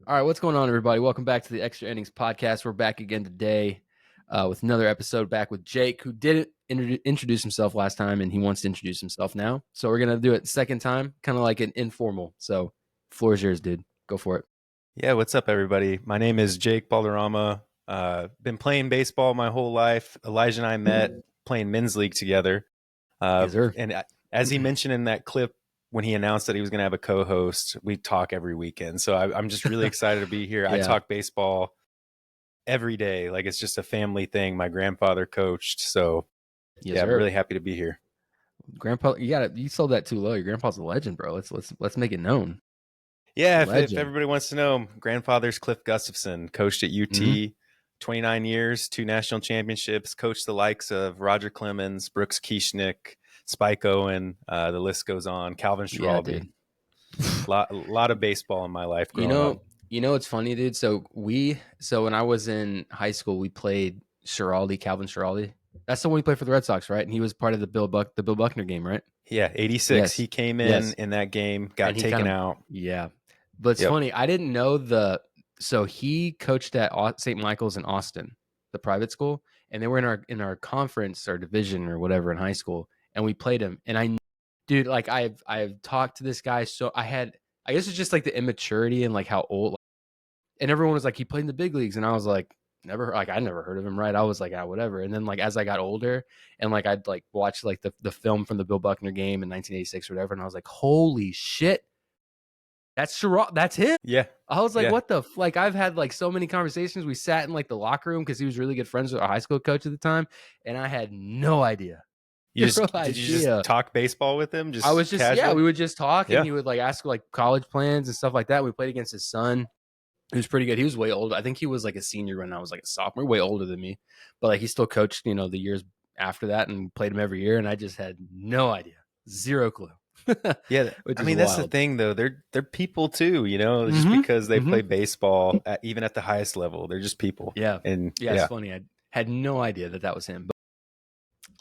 All right, what's going on, everybody? Welcome back to the Extra Innings Podcast. We're back again today with another episode, back with Jake, who didn't introduce himself last time, and he wants to introduce himself now. So we're going to do it second time, kind of like an informal. So floor is yours, dude. Go for it. Yeah, what's up, everybody? My name is Jake Balderrama. Been playing baseball my whole life. Elijah and I met playing men's league together. Yes, sir. And as he mentioned in that clip, when he announced that he was going to have a co-host, we talk every weekend. So I'm just really excited to be here. I talk baseball every day. Like, it's just a family thing. My grandfather coached. So Yes, I'm sir. really happy to be here. Grandpa, you sold that too low. Your grandpa's a legend, bro. Let's make it known. Yeah, if Legend. everybody wants to know, grandfather's Cliff Gustafson, coached at UT, 29 years, 2 national championships, coached the likes of Roger Clemens, Brooks Kieschnick, Spike Owen, the list goes on, Calvin Yeah, Schiraldi. dude. lot of baseball in my life growing up. It's funny, dude. So when I was in high school, we played Calvin Schiraldi. That's the one we played for the Red Sox, right? And he was part of the Bill Buckner game, right? Yeah, 86. Yes. He came Yes. in that game, got And taken out. Yeah. But it's Yep. funny. I didn't know so he coached at St. Michael's in Austin, the private school, and they were in our conference or division or whatever in high school, and we played him. And dude, like I've talked to this guy, so I guess it's just like the immaturity and like how old, and everyone was like, he played in the big leagues, and I was like, I never heard of him, right? I was like, whatever. And then like as I got older, and like I'd like watch like the film from the Bill Buckner game in 1986 or whatever, and I was like, holy shit, that's him. Yeah. I was like, Yeah. what the like I've had like so many conversations. We sat in like the locker room because he was really good friends with our high school coach at the time, and I had no idea. Did you just talk baseball with him? I was just casually? we would just talk, and Yeah. he would like ask like college plans and stuff like that. We played against his son. He was pretty good. He was way older. I think he was like a senior when I was like a sophomore, way older than me. But like he still coached, the years after that and played him every year. And I just had no idea, zero clue. Yeah, I mean that's the thing though. They're people too, just because they play baseball even at the highest level, they're just people. Yeah, and it's funny. I had no idea that was him. But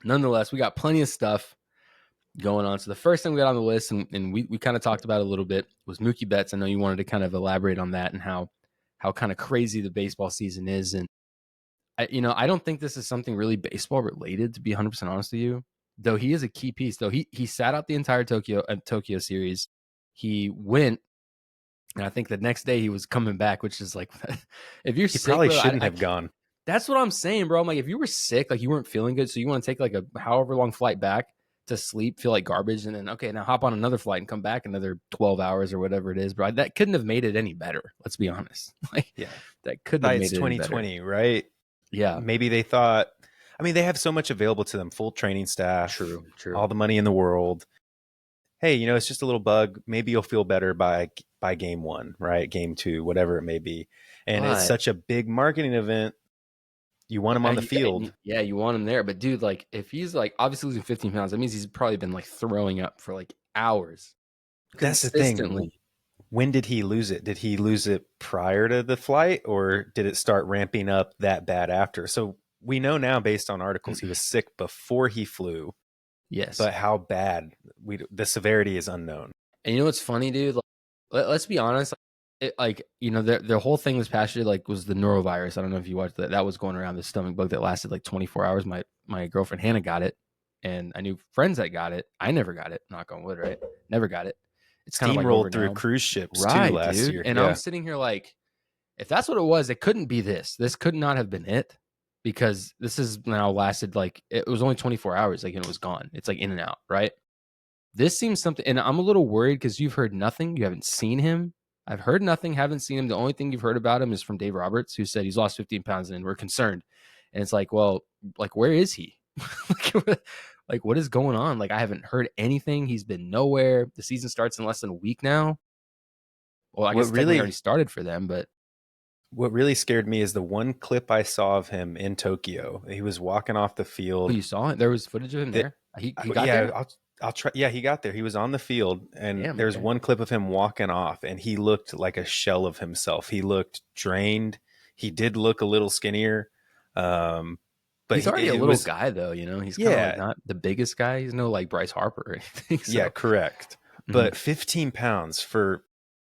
nonetheless, we got plenty of stuff going on. So the first thing we got on the list, and we kind of talked about a little bit, was Mookie Betts. I know you wanted to kind of elaborate on that and how kind of crazy the baseball season is. And I don't think this is something really baseball related, to be 100% honest with you. Though he is a key piece. Though he sat out the entire Tokyo series. He went, and I think the next day he was coming back, which is like, if you're he sick, probably bro, shouldn't have gone. That's what I'm saying, bro. I'm like, if you were sick, like you weren't feeling good, so you want to take like a however long flight back to sleep, feel like garbage, and then okay, now hop on another flight and come back another 12 hours or whatever it is, bro. That couldn't have made it any better. Let's be honest. Like, Yeah, that couldn't have made it's it 2020, any better. right? Yeah, maybe they thought. I mean, they have so much available to them: full training staff, true, all the money in the world. Hey, it's just a little bug. Maybe you'll feel better by game 1, right? Game 2, whatever it may be. And it's such a big marketing event. You want him on the field. Yeah, you want him there. But dude, like if he's like obviously losing 15 pounds, that means he's probably been like throwing up for like hours. That's the thing. When did he lose it? Did he lose it prior to the flight, or did it start ramping up that bad after? So we know now, based on articles, he was sick before he flew. Yes. But how bad? The severity is unknown. And you know what's funny, dude? Like, let's be honest. Their whole thing this past year was the norovirus. I don't know if you watched that. That was going around, the stomach bug that lasted like 24 hours. My girlfriend Hannah got it, and I knew friends that got it. I never got it. Knock on wood, right? Never got it. It's kind of like rolled through cruise ships too last year. And I'm sitting here like, if that's what it was, it couldn't be this. This could not have been it, because this has now lasted like, it was only 24 hours, like, and it was gone. It's like in and out, right? This seems something, and I'm a little worried because you've heard nothing. You haven't seen him. I've heard nothing, haven't seen him. The only thing you've heard about him is from Dave Roberts, who said he's lost 15 pounds and we're concerned. And it's like, well, like, where is he? Like, what is going on? Like, I haven't heard anything. He's been nowhere. The season starts in less than a week now. Well, I guess technically already started for them, but what really scared me is the one clip I saw of him in Tokyo. He was walking off the field. Oh, you saw it? There was footage of him there? He got there? I'll try. Yeah, he got there. He was on the field, and there's one clip of him walking off, and he looked like a shell of himself. He looked drained. He did look a little skinnier. But he's already a little guy, though. He's kind of like not the biggest guy. He's no like Bryce Harper or anything. So. Yeah, correct. But 15 pounds for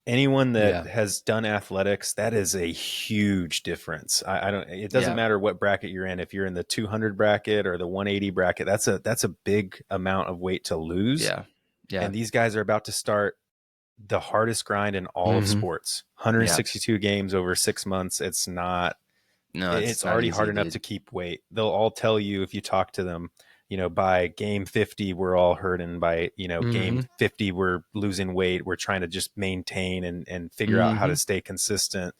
Anyone that Yeah. has done athletics, that is a huge difference. I don't, it doesn't Yeah. matter what bracket you're in. If you're in the 200 bracket or the 180 bracket, that's a big amount of weight to lose. Yeah. Yeah. And these guys are about to start the hardest grind in all of Mm-hmm. sports. Yeah. 162 games over 6 months. No, It's it's not already hard easy, enough to dude. keep weight. They'll all tell you if you talk to them, by game 50, we're all hurting. By, game Mm-hmm. 50, we're losing weight. We're trying to just maintain and figure out how Mm-hmm. to stay consistent.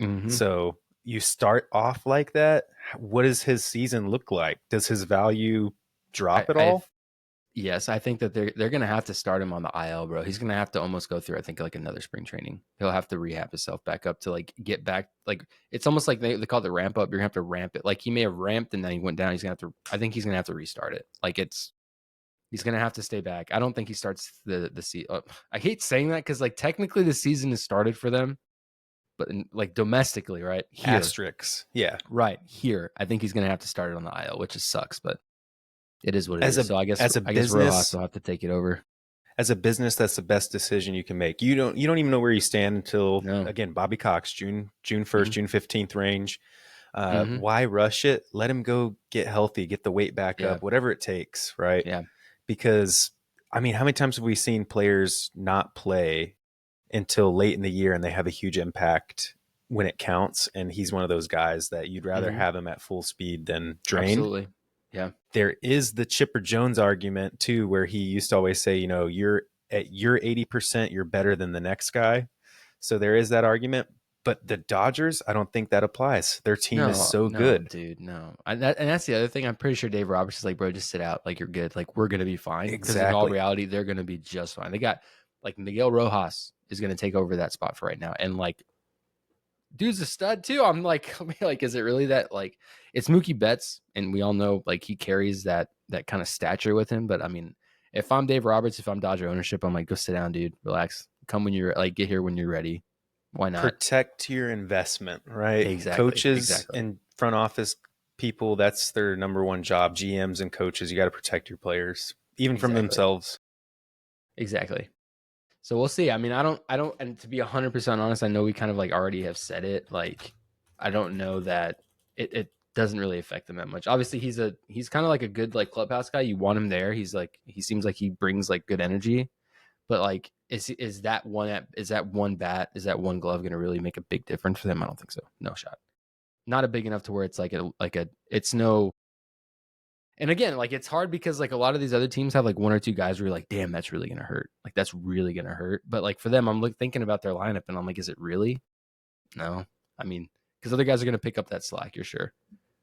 Mm-hmm. So you start off like that. What does his season look like? Does his value drop at I all? Yes, I think that they're gonna have to start him on the IL, bro. He's gonna have to almost go through, I think, like another spring training. He'll have to rehab himself back up to like get back. Like it's almost like they call it the ramp up. You're gonna have to ramp it. Like he may have ramped and then he went down. He's gonna have to. I think he's gonna have to restart it. Like he's gonna have to stay back. I don't think he starts the season. I hate saying that because like technically the season has started for them, but like domestically, right here, Asterisks. Yeah. right here, I think he's gonna have to start it on the IL, which just sucks, but it is what it As is. a So as a I guess Rojas business, will have to take it over. that's the best decision you can make. You don't even know where you stand until, No. again, Bobby Cox, June 1st, Mm-hmm. June 15th range. Mm-hmm. Why rush it? Let him go get healthy, get the weight back Yeah. up, whatever it takes, right? Yeah. Because I mean, how many times have we seen players not play until late in the year and they have a huge impact when it counts? And he's one of those guys that you'd rather Mm-hmm. have him at full speed than drained. Absolutely. Yeah. There is the Chipper Jones argument too, where he used to always say, you're at your 80%, you're better than the next guy. So there is that argument. But the Dodgers, I don't think that applies. Their team is No, so no, good. dude, no. And that's the other thing. I'm pretty sure Dave Roberts is like, bro, just sit out. Like you're good. Like we're gonna be fine. Because in all Exactly. reality, they're gonna be just fine. They got like Miguel Rojas is gonna take over that spot for right now, and like dude's a stud too. I'm like, is it really that? Like, it's Mookie Betts, and we all know like he carries that kind of stature with him. But I mean, if I'm Dave Roberts, if I'm Dodger ownership, I'm like, go sit down, dude, relax, come when you're like, get here when you're ready. Why not? Protect your investment, right? Exactly, Coaches exactly, and front office people, that's their number one job. GMs and coaches, you got to protect your players, even from exactly, themselves. exactly. So we'll see. I mean, I don't, and to be 100% honest, I know we kind of like already have said it. Like, I don't know that it doesn't really affect them that much. Obviously, he's kind of like a good like clubhouse guy. You want him there. He seems like he brings like good energy. But like, is that one bat, is that one glove going to really make a big difference for them? I don't think so. No shot. Not a big enough to where it's it's no. And again, like it's hard because like a lot of these other teams have like one or two guys where you're like, damn, that's really gonna hurt. Like that's really gonna hurt. But like for them, I'm thinking about their lineup and I'm like, is it really? No. I mean, because other guys are gonna pick up that slack. You're sure,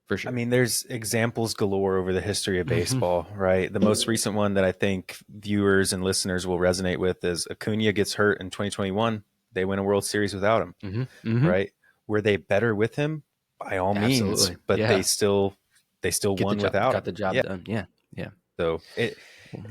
for I sure. mean, there's examples galore over the history of Mm-hmm. baseball, right? The most recent one that I think viewers and listeners will resonate with is Acuna gets hurt in 2021. They win a World Series without him, Mm-hmm. Mm-hmm. right? Were they better with him? By all means, Absolutely. but Yeah. they still Get the won job. without Got him. the job Yeah. done. Yeah. Yeah. So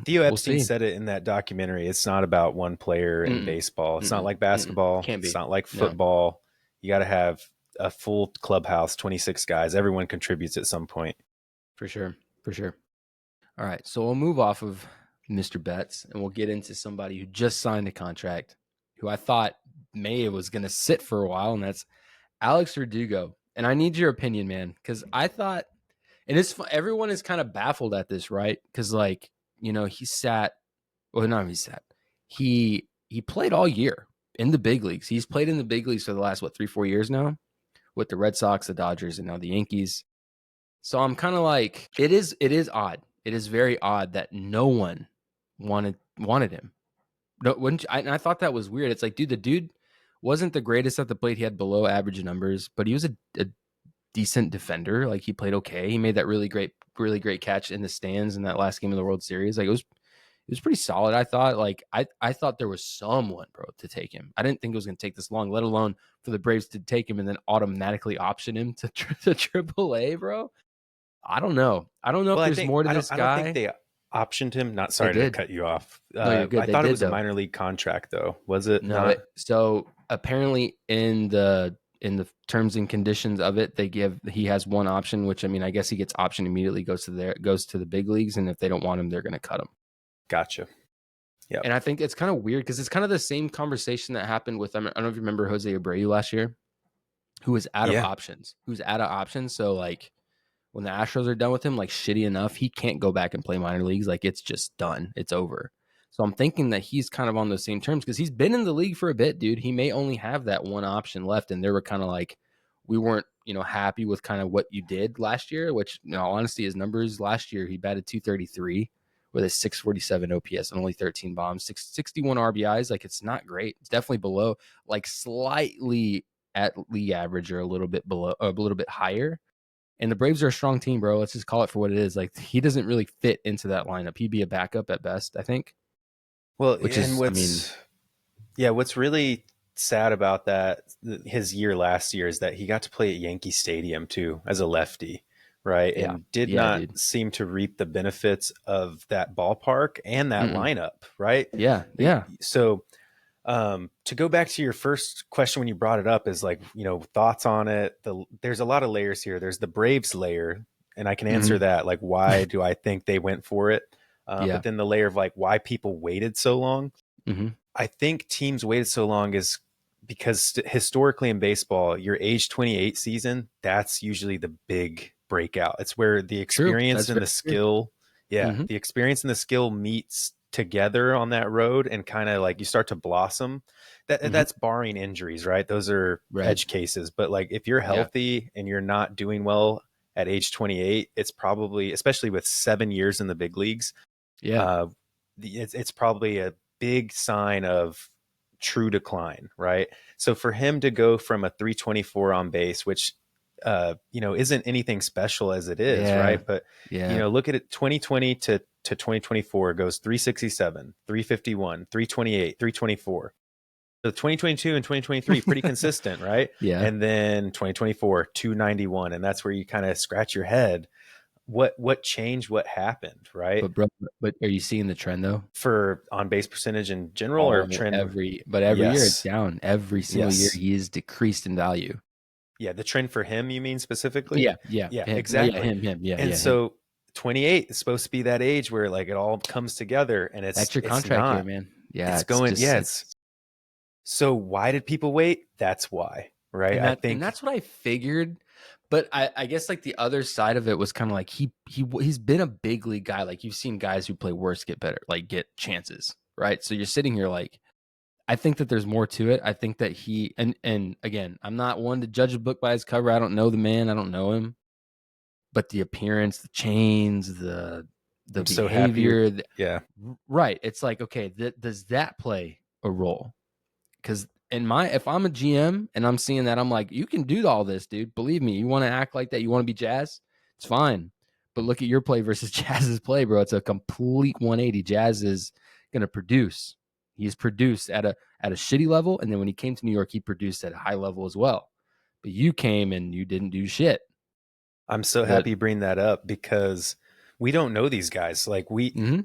Theo We'll Epstein see. said it in that documentary. It's not about one player in Mm-mm. baseball. It's not Mm-mm. like Mm-mm. basketball. Can't It's be. not like No, football. You got to have a full clubhouse, 26 guys. Everyone contributes at some point. for sure. For sure. All right. So we'll move off of Mr. Betts and we'll get into somebody who just signed a contract, who I thought May was going to sit for a while, and that's Alex Verdugo. And I need your opinion, man, because I thought, and everyone is kind of baffled at this, right? Because like he sat, well, not he sat, he played all year in the big leagues. He's played in the big leagues for the last 3-4 years now with the Red Sox, the Dodgers, and now the Yankees. So I'm kind of like, it is odd. It is very odd that no one wanted him. No, wouldn't you? And I thought that was weird. It's like, dude, the dude wasn't the greatest at the plate. He had below average numbers, but he was a decent defender. Like he played okay. He made that really great catch in the stands in that last game of the World Series. Like it was pretty solid. I thought I thought there was someone, bro, to take him. I didn't think it was going to take this long, let alone for the Braves to take him and then automatically option him to AAA, bro. I don't know. I don't know if Well, there's more to this I don't think guy. they optioned him. Not They sorry to did. cut you off. No, you're good. I They thought it did was a though. minor league contract though. Was it No, not? so apparently in the terms and conditions of it, he has one option, which I mean, I guess he gets option immediately, goes to the big leagues, and if they don't want him, they're going to cut him. Gotcha. Yep. And I think it's kind of weird because it's kind of the same conversation that happened with, I don't know if you remember Jose Abreu last year, who was out of Yeah. options. So like when the Astros are done with him, like shitty enough, he can't go back and play minor leagues. Like it's just done. It's over. So I'm thinking that he's kind of on those same terms because he's been in the league for a bit, dude. He may only have that one option left. And they were kind of like, we weren't, happy with kind of what you did last year, which, honesty, his numbers last year, he batted 233 with a 647 OPS and only 13 bombs, 61 RBIs. Like it's not great. It's definitely below, like slightly at league average or a little bit below, a little bit higher. And the Braves are a strong team, bro. Let's just call it for what it is. Like he doesn't really fit into that lineup. He'd be a backup at best, I think. Well, Which and is, I mean, what's really sad about that, his year last year, is that he got to play at Yankee Stadium too as a lefty, right? yeah, And did yeah, not dude. seem to reap the benefits of that ballpark and that Mm-mm. lineup, right? Yeah, yeah. So to go back to your first question when you brought it up is like, thoughts on it. There's a lot of layers here. There's the Braves layer, and I can answer Mm-hmm. that. Like, why do I think they went for it? Yeah. But then the layer of like why people waited so long. Mm-hmm. I think teams waited so long is because historically in baseball, your age 28 season, that's usually the big breakout. It's where the True. experience That's and very the true. skill, Mm-hmm. the experience and the skill meets together on that road and kind of like you start to blossom. Mm-hmm. That's barring injuries, right? Those are Right. edge cases. But like if you're Yeah. healthy and you're not doing well at age 28, it's probably, especially with 7 years in the big leagues, Yeah. uh, it's probably a big sign of true decline, right? So for him to go from a 324 on base, which isn't anything special as it is, Yeah. right? But Yeah. look at it, 2020 to 2024 goes 367, 351, 328, 324. So 2022 and 2023 pretty consistent, right? Yeah. And then 2024 291, and that's where you kind of scratch your head. What changed? What happened, right? But bro, but are you seeing the trend though? For on base percentage in general or All trend? every year it's Yes. down. Every single year Yes. he is decreased in value. Yeah. The trend for him, you mean specifically? Yeah, yeah, Yeah, him. No, yeah, exactly. him, yeah, And yeah, him. so 28 is supposed to be that age where like it all comes together and That's your it's contract year, not. man. Yeah, It's it's going, just it's so why did people wait? That's why, right? I and think that's what I figured. But I guess like the other side of it was kind of like he's been a big league guy. Like you've seen guys who play worse get better, like get chances, right? So you're sitting here like I think that there's more to it. I think that he and again, I'm not one to judge a book by his cover. I don't know the man. I don't know him. But the appearance, the chains, the I'm so happy you're, behavior, yeah. right? It's like okay, does that play a role? Because if I'm a GM and I'm seeing that, I'm like, you can do all this, dude. Believe me, you want to act like that, you want to be Jazz, it's fine. But look at your play versus Jazz's play, bro. It's a complete 180. Jazz is gonna produce. He's produced at a shitty level, and then when he came to New York, he produced at a high level as well. But you came and you didn't do shit. I'm so But happy you bring that up because we don't know these guys. Like mm-hmm.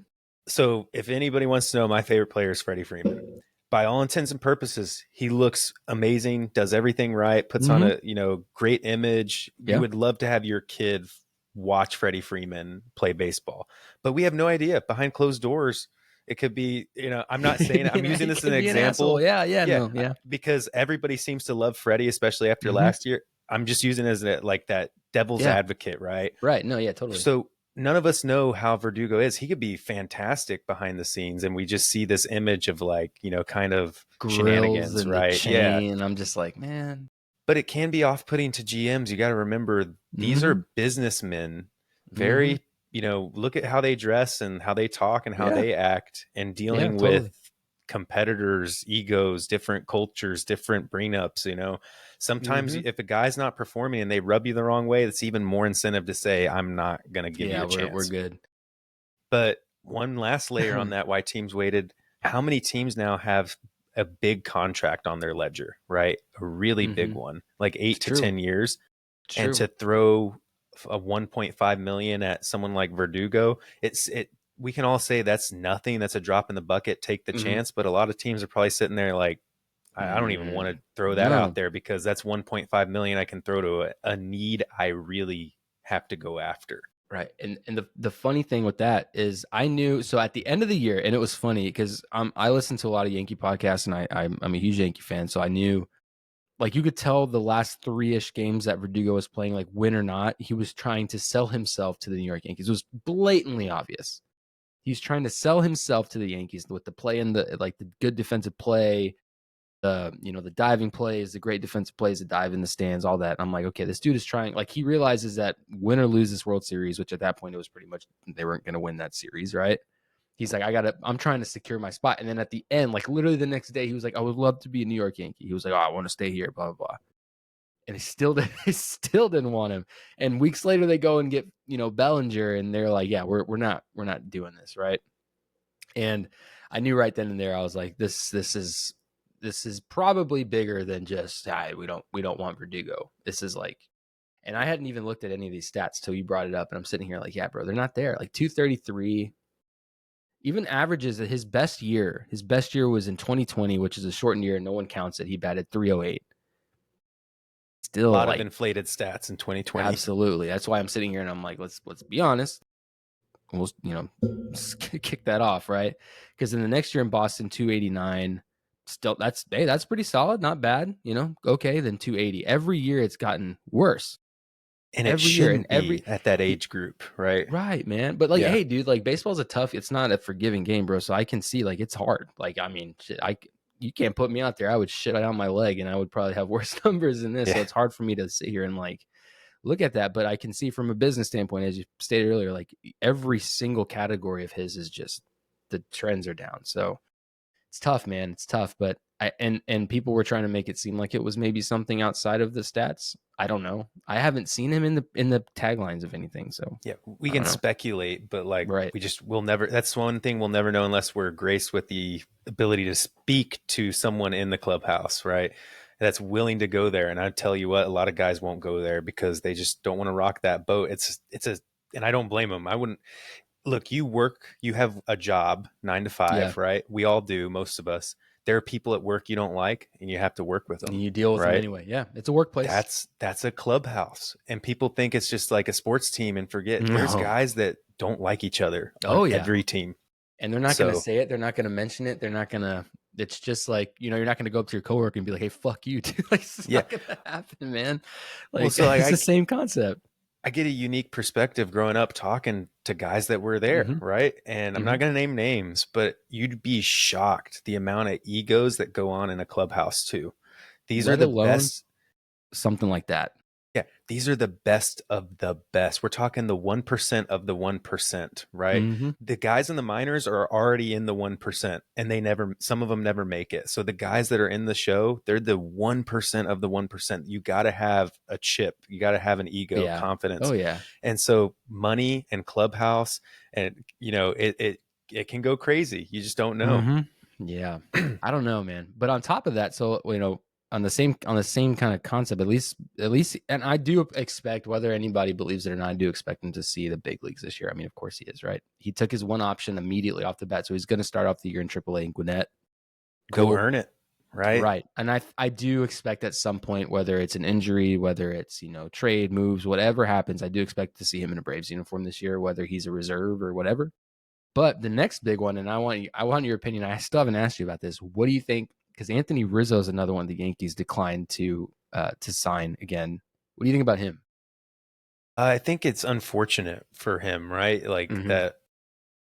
so if anybody wants to know, my favorite player is Freddie Freeman. By all intents and purposes, he looks amazing, does everything right, puts on Mm-hmm. a great image. You Yeah. would love to have your kid watch Freddie Freeman play baseball, but we have no idea behind closed doors. It could be, I'm not saying I'm using He this as an could be an asshole. example. Yeah, yeah, Yeah, no, yeah. because everybody seems to love Freddie, especially after Mm-hmm. last year. I'm just using it as like that devil's Yeah. advocate, right? Right. No, yeah, totally. So none of us know how Verdugo is. He could be fantastic behind the scenes, and we just see this image of like, kind of Grills shenanigans, and the right? Yeah. chain. I'm just like, man. But it can be off-putting to GMs. You got to remember these Mm-hmm. are businessmen, Mm-hmm. very, look at how they dress and how they talk and how Yeah. they act, and Yeah, dealing with totally. competitors, egos, different cultures, different bring-ups. Sometimes Mm-hmm. if a guy's not performing and they rub you the wrong way, that's even more incentive to say, I'm not going to give you Yeah, a we're chance. good. But one last layer on that, why teams waited. How many teams now have a big contract on their ledger, right? A really big Mm-hmm. one, like It's 8 to true. 10 years. It's And true. to throw a 1.5 million at someone like Verdugo, we can all say that's nothing. That's a drop in the bucket. Take the Mm-hmm. chance. But a lot of teams are probably sitting there like, I don't even want to throw that out No. there because that's 1.5 million I can throw to a need I really have to go after. Right. And the funny thing with that is I knew, so at the end of the year, and it was funny because I listen to a lot of Yankee podcasts and I'm a huge Yankee fan. So I knew, like, you could tell the last 3-ish games that Verdugo was playing, like, win or not, he was trying to sell himself to the New York Yankees. It was blatantly obvious. He's trying to sell himself to the Yankees with the play in the, like, the good defensive play, the diving plays, the great defensive plays, the dive in the stands, all that. I'm like, okay, this dude is trying. Like, he realizes that win or lose this World Series, which at that point it was pretty much they weren't going to win that series, right? He's like, I'm trying to secure my spot. And then at the end, like literally the next day, he was like, I would love to be a New York Yankee. He was like, oh, I want to stay here, blah blah blah. And he still didn't want him. And weeks later, they go and get Bellinger, and they're like, yeah, we're not doing this, right? And I knew right then and there, I was like, this is probably bigger than just we don't want Verdugo. This is like, and I hadn't even looked at any of these stats till you brought it up, and I'm sitting here like, yeah, bro, they're not there. Like 233, even averages at his best year. His best year was in 2020, which is a shortened year. No one counts it. He batted 308. A Still, lot of like, inflated stats in 2020. absolutely. That's why I'm sitting here and I'm like, let's be honest. We'll kick that off, right? Because in the next year in Boston, 289. Still, that's pretty solid, not bad. Okay, then 280. Every year it's gotten worse. And it Every year, and shouldn't be at that age group, right? right, man. But like, Yeah. hey, dude, like baseball's it's not a forgiving game, bro. So I can see, like, it's hard. Like, I mean, shit, you can't put me out there. I would shit on my leg, and I would probably have worse numbers than this. So Yeah. it's hard for me to sit here and like look at that. But I can see from a business standpoint, as you stated earlier, like every single category of his is just the trends are down. So it's tough, man. It's tough. But and people were trying to make it seem like it was maybe something outside of the stats. I don't know. I haven't seen him in the taglines of anything. So Yeah, we I can don't know. speculate, but like Right. we'll never, that's one thing we'll never know unless we're graced with the ability to speak to someone in the clubhouse, right? That's willing to go there. And I tell you what, a lot of guys won't go there because they just don't want to rock that boat. And I don't blame them. I wouldn't. Look, you have a job, 9 to 5, Yeah. right? We all do, most of us. There are people at work you don't like, and you have to work with them, And you deal with them right? anyway. Yeah. It's a workplace. That's a clubhouse, and people think it's just like a sports team and forget there's No. guys that don't like each other on Oh yeah. every team. And they're not going to So say it. They're not going to mention it. They're not going to. It's just like, you're not going to go up to your coworker and be like, "Hey, fuck you," dude. Like, it's yeah, not going to happen, man. well, Like, so like it's the same concept. I get a unique perspective growing up talking to guys that were there, Mm-hmm. right? And I'm Mm-hmm. not going to name names, but you'd be shocked the amount of egos that go on in a clubhouse too. These are Let the alone best. something like that. Yeah, these are the best of the best. We're talking the 1% of the 1%, right? Mm-hmm. The guys in the minors are already in the 1%, and some of them never make it. So the guys that are in the show, they're the 1% of the 1%. You got to have a chip, you got to have an ego, Yeah. Oh confidence. yeah. And so money and clubhouse, and it can go crazy. You just don't know. Mm-hmm. Yeah. I don't know, man. But on top of that, so on the same kind of concept, at least, and I do expect, whether anybody believes it or not, I do expect him to see the big leagues this year. I mean, of course he is, right? He took his one option immediately off the bat, so he's going to start off the year in AAA in Gwinnett. Go Go earn it, right? right, and I do expect at some point, whether it's an injury, whether it's trade moves, whatever happens, I do expect to see him in a Braves uniform this year, whether he's a reserve or whatever. But the next big one, and I want your opinion. I still haven't asked you about this. What do you think? Because Anthony Rizzo is another one the Yankees declined to sign again. What do you think about him? I think it's unfortunate for him, right? Like Mm-hmm. that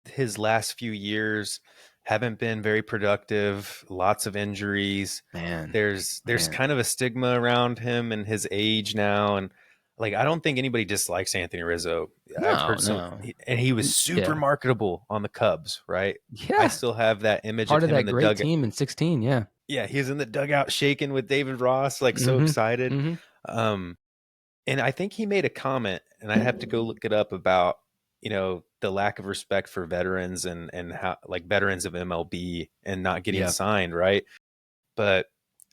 his last few years haven't been very productive, lots of injuries. Man, There's kind of a stigma around him and his age now, and like I don't think anybody dislikes Anthony Rizzo. I've no, heard no, and he was super yeah, marketable on the Cubs, right? I yeah, still have that image part of of him that in the great dugout. team in 16. Yeah. Yeah, he was in the dugout shaking with David Ross, like so Mm-hmm. excited. Mm-hmm. Um, and I think he made a comment, and I have to go look it up about the lack of respect for veterans and how like veterans of MLB and not getting Yeah. signed, right? But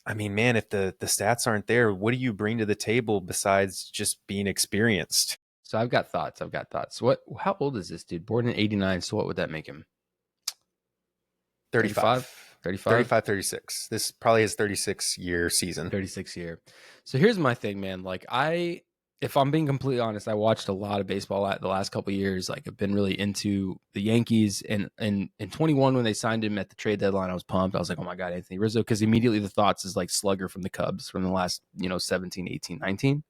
I mean, man, if the stats aren't there, what do you bring to the table besides just being experienced? So I've got thoughts. What? How old is this dude? Born in '89. So what would that make him? 35? 35, 35? 35, 36. This probably his 36-year season. 36 year. So here's my thing, man. Like, if I'm being completely honest, I watched a lot of baseball the last couple of years. Like I've been really into the Yankees, and in 21 when they signed him at the trade deadline, I was pumped. I was like, oh my god, Anthony Rizzo, because immediately the thoughts is like slugger from the Cubs from the last 17, 18, 19.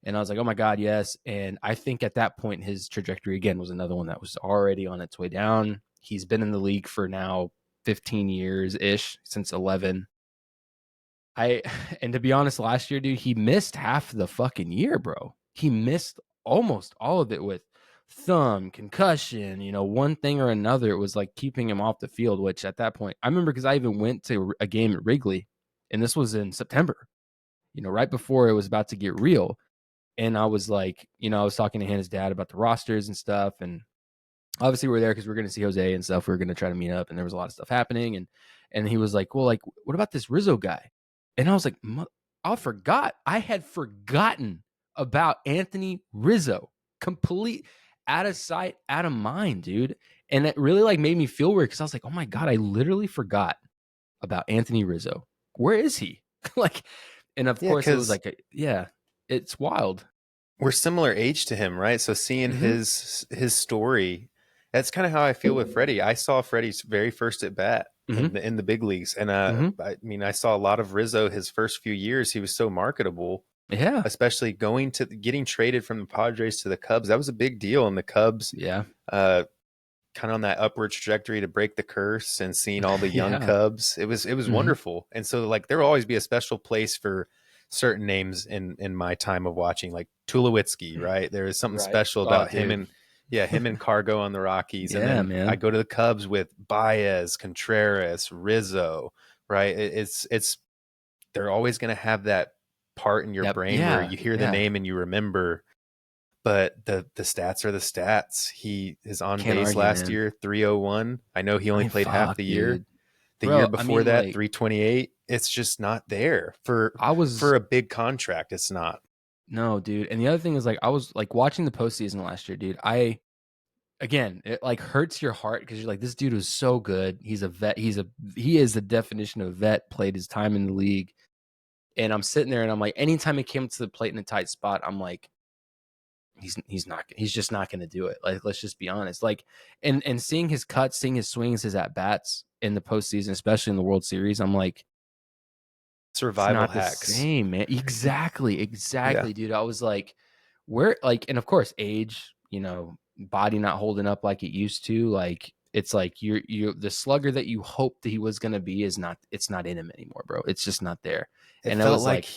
And I was like, oh my god, yes. And I think at that point his trajectory again was another one that was already on its way down. He's been in the league for now 15 years ish, since 11. I and to be honest, last year, dude, he missed half the fucking year, bro. He missed almost all of it with thumb, concussion, one thing or another. It was like keeping him off the field, which at that point, I remember because I even went to a game at Wrigley, and this was in September, right before it was about to get real. And I was like, I was talking to his dad about the rosters and stuff, and obviously we're there because we're going to see Jose and stuff. We were going to try to meet up, and there was a lot of stuff happening. And he was like, well, like, what about this Rizzo guy? And I was like, I had forgotten about Anthony Rizzo. Complete out of sight, out of mind, dude. And it really like made me feel weird because I was like, oh my God, I literally forgot about Anthony Rizzo. Where is he? Like, and of course it was like, it's wild. We're similar age to him, right? So seeing his story, that's kind of how I feel with Freddie. I saw Freddie's very first at bat in the big leagues, and I mean, I saw a lot of Rizzo his first few years. He was so marketable, especially getting traded from the Padres to the Cubs. That was a big deal, and the Cubs, kind of on that upward trajectory to break the curse, and seeing all the young Cubs, it was wonderful. And so, like, there will always be a special place for certain names in my time of watching, like Tulowitzki, right? There is something special about him and Cargo on the Rockies. And then man, I go to the Cubs with Baez, Contreras, Rizzo, right? It's they're always going to have that part in your brain where you hear the name and you remember. But the stats are the stats. His on base last year, 301. I know he only played half the year. Dude. The year before that, 328. It's just not there for a big contract. It's not. No, dude. And the other thing is, like, I was like watching the postseason last year, dude. Again, it like hurts your heart because you're like, this dude was so good. He's a vet. He is the definition of vet. Played his time in the league, and I'm sitting there and I'm like, anytime he came to the plate in a tight spot, I'm like, he's just not going to do it. Like, let's just be honest. Like, and seeing his cuts, seeing his swings, his at bats in the postseason, especially in the World Series, I'm like, survival hacks. The same, man. Exactly, dude. I was like, where, like, and of course, age, body not holding up like it used to. Like, it's like you're the slugger that you hoped that he was going to be it's not in him anymore, bro. It's just not there. And it was like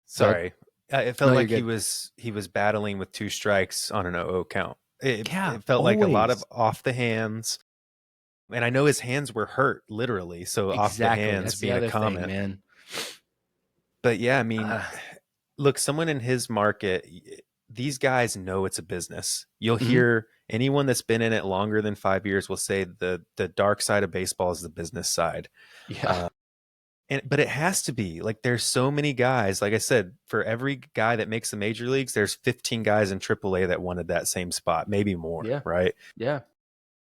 sorry. It felt like he was battling with 2 strikes on an 0-0 count. It felt like a lot of off the hands. And I know his hands were hurt, literally. So off the hands that's being a comment. Thing, man. But yeah, I mean, look, someone in his market, these guys know it's a business. You'll hear anyone that's been in it longer than 5 years will say the dark side of baseball is the business side. Yeah. But it has to be. Like, there's so many guys. Like I said, for every guy that makes the major leagues, there's 15 guys in AAA that wanted that same spot, maybe more. Yeah. Right. Yeah.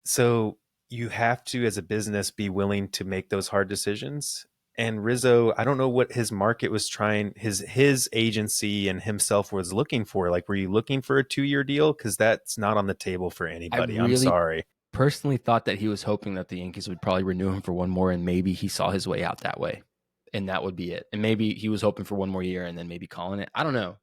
So you have to, as a business, be willing to make those hard decisions. And Rizzo, I don't know what his market was trying, his agency and himself was looking for. Like, were you looking for a 2-year deal? Because that's not on the table for anybody. I'm sorry. Personally thought that he was hoping that the Yankees would probably renew him for one more, and maybe he saw his way out that way. And that would be it. And maybe he was hoping for one more year and then maybe calling it. I don't know.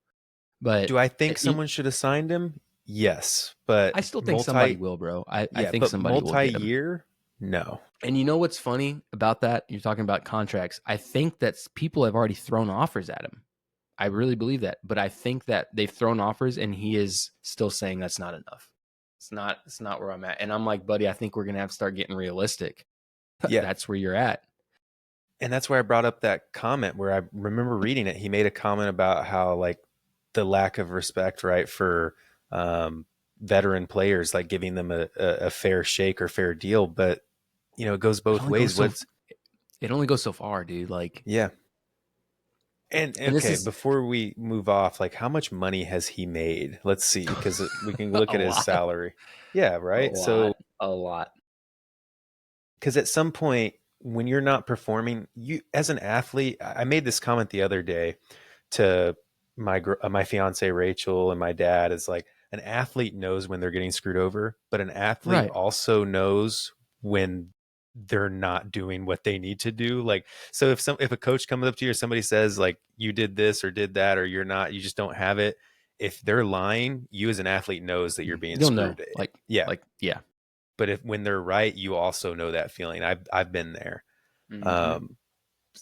But do I think someone should have signed him? Yes, but I still think somebody will, bro. I think somebody will. Multi-year? No. And you know what's funny about that? You're talking about contracts. I think that people have already thrown offers at him. I really believe that. But I think that they've thrown offers and he is still saying that's not enough. It's not where I'm at. And I'm like, buddy, I think we're going to have to start getting realistic. Yeah. That's where you're at. And that's why I brought up that comment where I remember reading it. He made a comment about how, like, the lack of respect, right, for veteran players, like giving them a fair shake or fair deal. But, it goes both ways. It only goes so far, dude. Like, yeah. And okay, before we move off, like, how much money has he made? Let's see, because we can look at his salary. Yeah, right. A lot. Because at some point, when you're not performing, you as an athlete, I made this comment the other day to my fiance Rachel and my dad is like, an athlete knows when they're getting screwed over, but an athlete Right. also knows when they're not doing what they need to do. Like, so if a coach comes up to you or somebody says like you did this or did that or you just don't have it, if they're lying, you as an athlete knows that you're being You'll know. screwed. Yeah. Yeah. But when they're right, you also know that feeling. I've been there. Mm-hmm.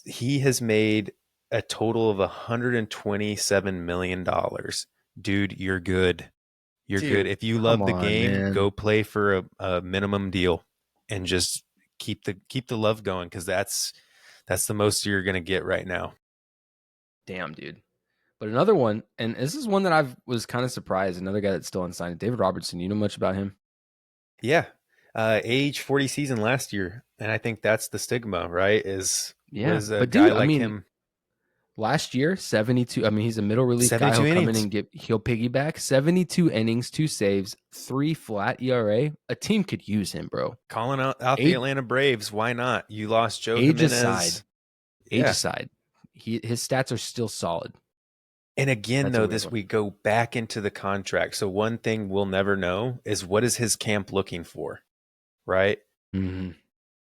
He has made a total of $127 million. Dude, you're good. You're good. Dude, If you come love the on, game, man. go play for a minimum deal and just keep the love going, because that's the most you're gonna get right now. Damn, dude. But another one, and this is one that I was kind of surprised. Another guy that's still unsigned, David Robertson. You know much about him? Yeah. Age 40 season last year. And I think that's the stigma, right? Yeah, Was a but guy dude, I like mean, him last year, 72. I mean, he's a middle relief guy. 72 He'll come in innings, and he'll piggyback 72 innings, 2 saves, 3 flat ERA. A team could use him, bro. calling out the Age, Atlanta Braves. Why not? You lost Joe age aside, Jimenez. age Yeah. aside, his stats are still solid. And again, That's a though, weird this one. we go back into the contract. So one thing we'll never know is what is his camp looking for, right? Mm-hmm.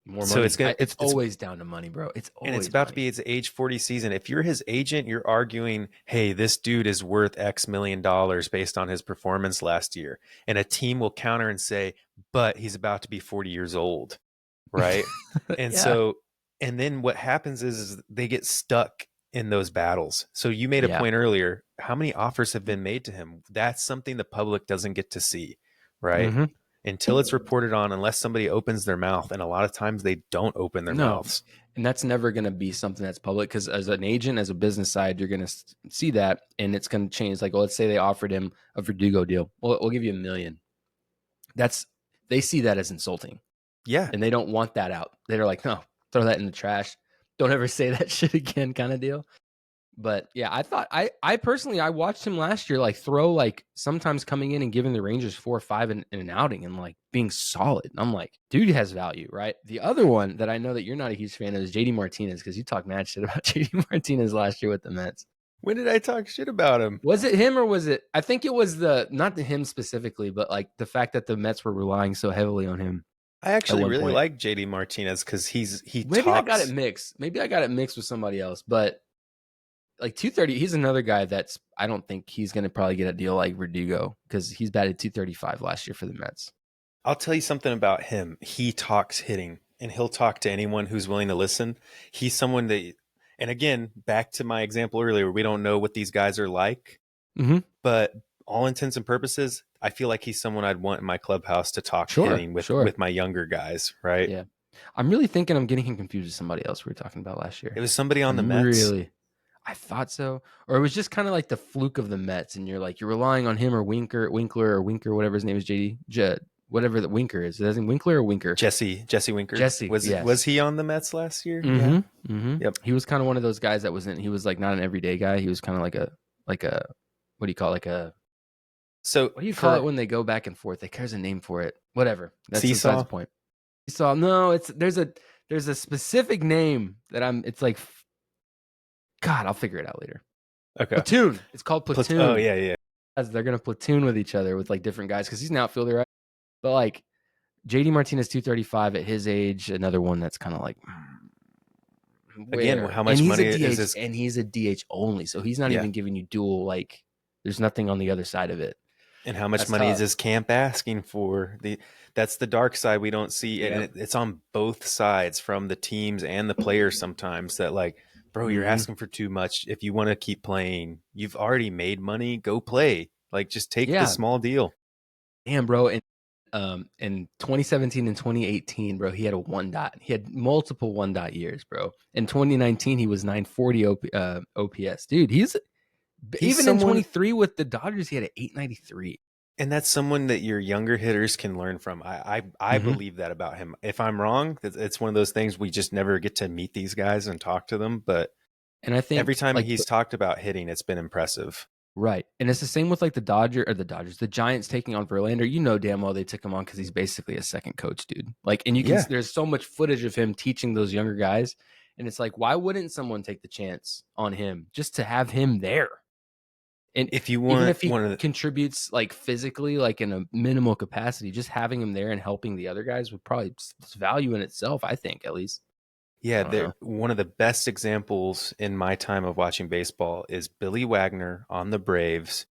More So money. it's gonna It's it's always down to money, bro. It's and it's always about to money. be his age 40 season. If you're his agent, you're arguing, hey, this dude is worth X million dollars based on his performance last year. And a team will counter and say, but he's about to be 40 years old, right? And Yeah. so, and then what happens is they get stuck in those battles. So you made a Yeah. point earlier. How many offers have been made to him? That's something the public doesn't get to see, right? Mm-hmm. Until it's reported on, unless somebody opens their mouth. And a lot of times they don't open their No. mouths. And that's never going to be something that's public because as an agent, as a business side, you're going to see that and it's going to change. Like, well, let's say they offered him a Verdugo deal. Well, we'll give you $1 million. They see that as insulting Yeah. and they don't want that out. They're like, no, throw that in the trash. Don't ever say that shit again, kind of deal. But yeah, I personally, I watched him last year, like throw like sometimes coming in and giving the Rangers 4 or 5 in an outing and like being solid. And I'm like, dude has value, right? The other one that I know that you're not a huge fan of is JD Martinez because you talked mad shit about JD Martinez last year with the Mets. When did I talk shit about him? Was it him or was it? I think it was not the him specifically, but like the fact that the Mets were relying so heavily on him I at actually one really point. like JD Martinez because he Maybe I got it talks. mixed. Maybe I got it mixed with somebody else, but like 230, he's another guy that's I don't think he's going to probably get a deal like Verdugo because he's batted 235 last year for the Mets. I'll tell you something about him. He talks hitting, and he'll talk to anyone who's willing to listen. He's someone that, and again, back to my example earlier, we don't know what these guys are like, Mm-hmm. but all intents and purposes, I feel like he's someone I'd want in my clubhouse to talk Sure, hitting sure. with my younger guys, right? Yeah. I'm really thinking I'm getting him confused with somebody else we were talking about last It year. was somebody on the I'm Mets. really, I thought so. Or it was just kind of like the fluke of the Mets, and you're like, you're relying on him or Winkler, whatever his name is, JD, whatever the Winker is. Isn't Winkler or Winker? Jesse Winker. Jesse, Was yes. he on the Mets last year? Yeah. Mm-hmm. Mm-hmm. Yep. He was kind of one of those guys that wasn't, he was like not an everyday guy. He was kind of like a, what do you call it? Like a, So what do you call it for when they go back and forth? There's a name for it. Whatever. That's besides Seesaw, the point. So no, there's a specific name that it's like God, I'll figure it out later. okay. Platoon. It's called Oh platoon. yeah, yeah. As they're gonna platoon with each other with like different guys because he's an outfielder, right? But like JD Martinez 235 at his age, another one that's kind of like Again, where how and much he's a money is DH this? and he's a DH only, so he's not Yeah. even giving you dual like. There's nothing on the other side of it. And how much That's money is tough. this camp asking for? That's the dark side we don't see, and Yeah. it's on both sides from the teams and the players sometimes. That like, bro, you're Mm-hmm. asking for too much. If you want to keep playing, you've already made money. Go play. Like, just take the Yeah. small deal. Damn, bro. In 2017 and 2018, bro, he had a 1 dot. He had multiple 1 dot years, bro. In 2019, he was 940 OPS. Dude, he's He's even in someone, 23 with the Dodgers, he had an 893. and that's someone that your younger hitters can learn from. I Mm-hmm. believe that about him. If I'm wrong, it's one of those things we just never get to meet these guys and talk to them. But And I every think time like he's talked about hitting, it's been impressive. right, and it's the same with like the Giants taking on Verlander. You know damn well they took him on because he's basically a second coach, dude. Like, and you can Yeah. there's so much footage of him teaching those younger guys, and it's like, why wouldn't someone take the chance on him just to have him there? And if you even want if he one of the, contributes like physically, like in a minimal capacity, just having him there and helping the other guys would probably value in itself, I think, at least. yeah, I don't they're know. one of the best examples in my time of watching baseball is Billy Wagner on the Braves.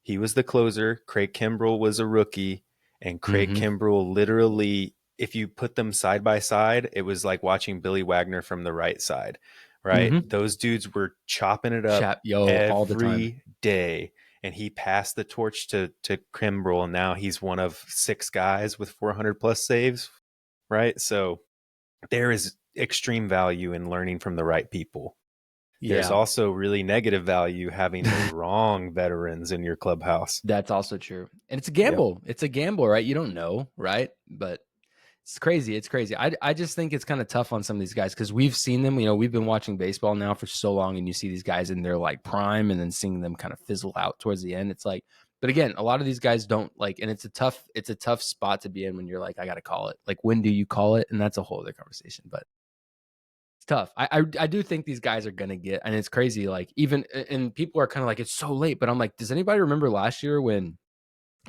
He was the closer. Craig Kimbrell was a rookie, and Craig Mm-hmm. Kimbrell literally, if you put them side by side, it was like watching Billy Wagner from the right side, right? Mm-hmm. Those dudes were chopping it up Chat, yo, all the time. every day. And he passed the torch to Kimbrell, and now he's one of 6 guys with 400 plus saves, right? So there is extreme value in learning from the right people. There's Yeah. also really negative value having the wrong veterans in your clubhouse. That's also true. And it's a Yep. gamble. It's a gamble, right? You don't know, right? But it's crazy. It's crazy. I just think it's kind of tough on some of these guys because we've seen them. You know, we've been watching baseball now for so long, and you see these guys in their like prime, and then seeing them kind of fizzle out towards the end. It's like, but again, a lot of these guys don't like, and it's a tough spot to be in when you're like, I got to call it. Like, when do you call it? And that's a whole other conversation. But it's tough. I do think these guys are gonna get, and it's crazy. Like even, and people are kind of like, it's so late. But I'm like, does anybody remember last year when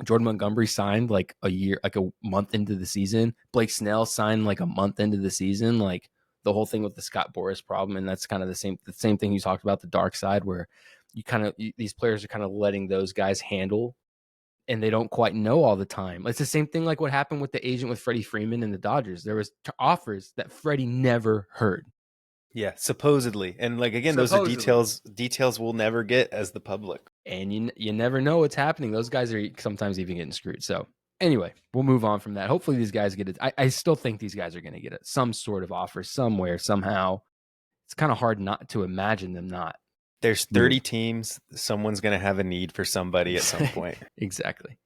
Jordan Montgomery signed like a year, like a month into the season? Blake Snell signed like a month into the season. Like the whole thing with the Scott Boras problem, and that's kind of the same thing you talked about, the dark side, where you kind of these players are kind of letting those guys handle, and they don't quite know all the time. It's the same thing like what happened with the agent with Freddie Freeman and the Dodgers. There was offers that Freddie never heard. Yeah, supposedly. And like again, those are Supposedly. details we'll never get as the public. And you never know what's happening. Those guys are sometimes even getting screwed. So anyway, we'll move on from that. Hopefully these guys get it. I still think these guys are going to get it, some sort of offer somewhere, somehow. It's kind of hard not to imagine them not. There's Weird. 30 teams, someone's going to have a need for somebody at some point. Exactly.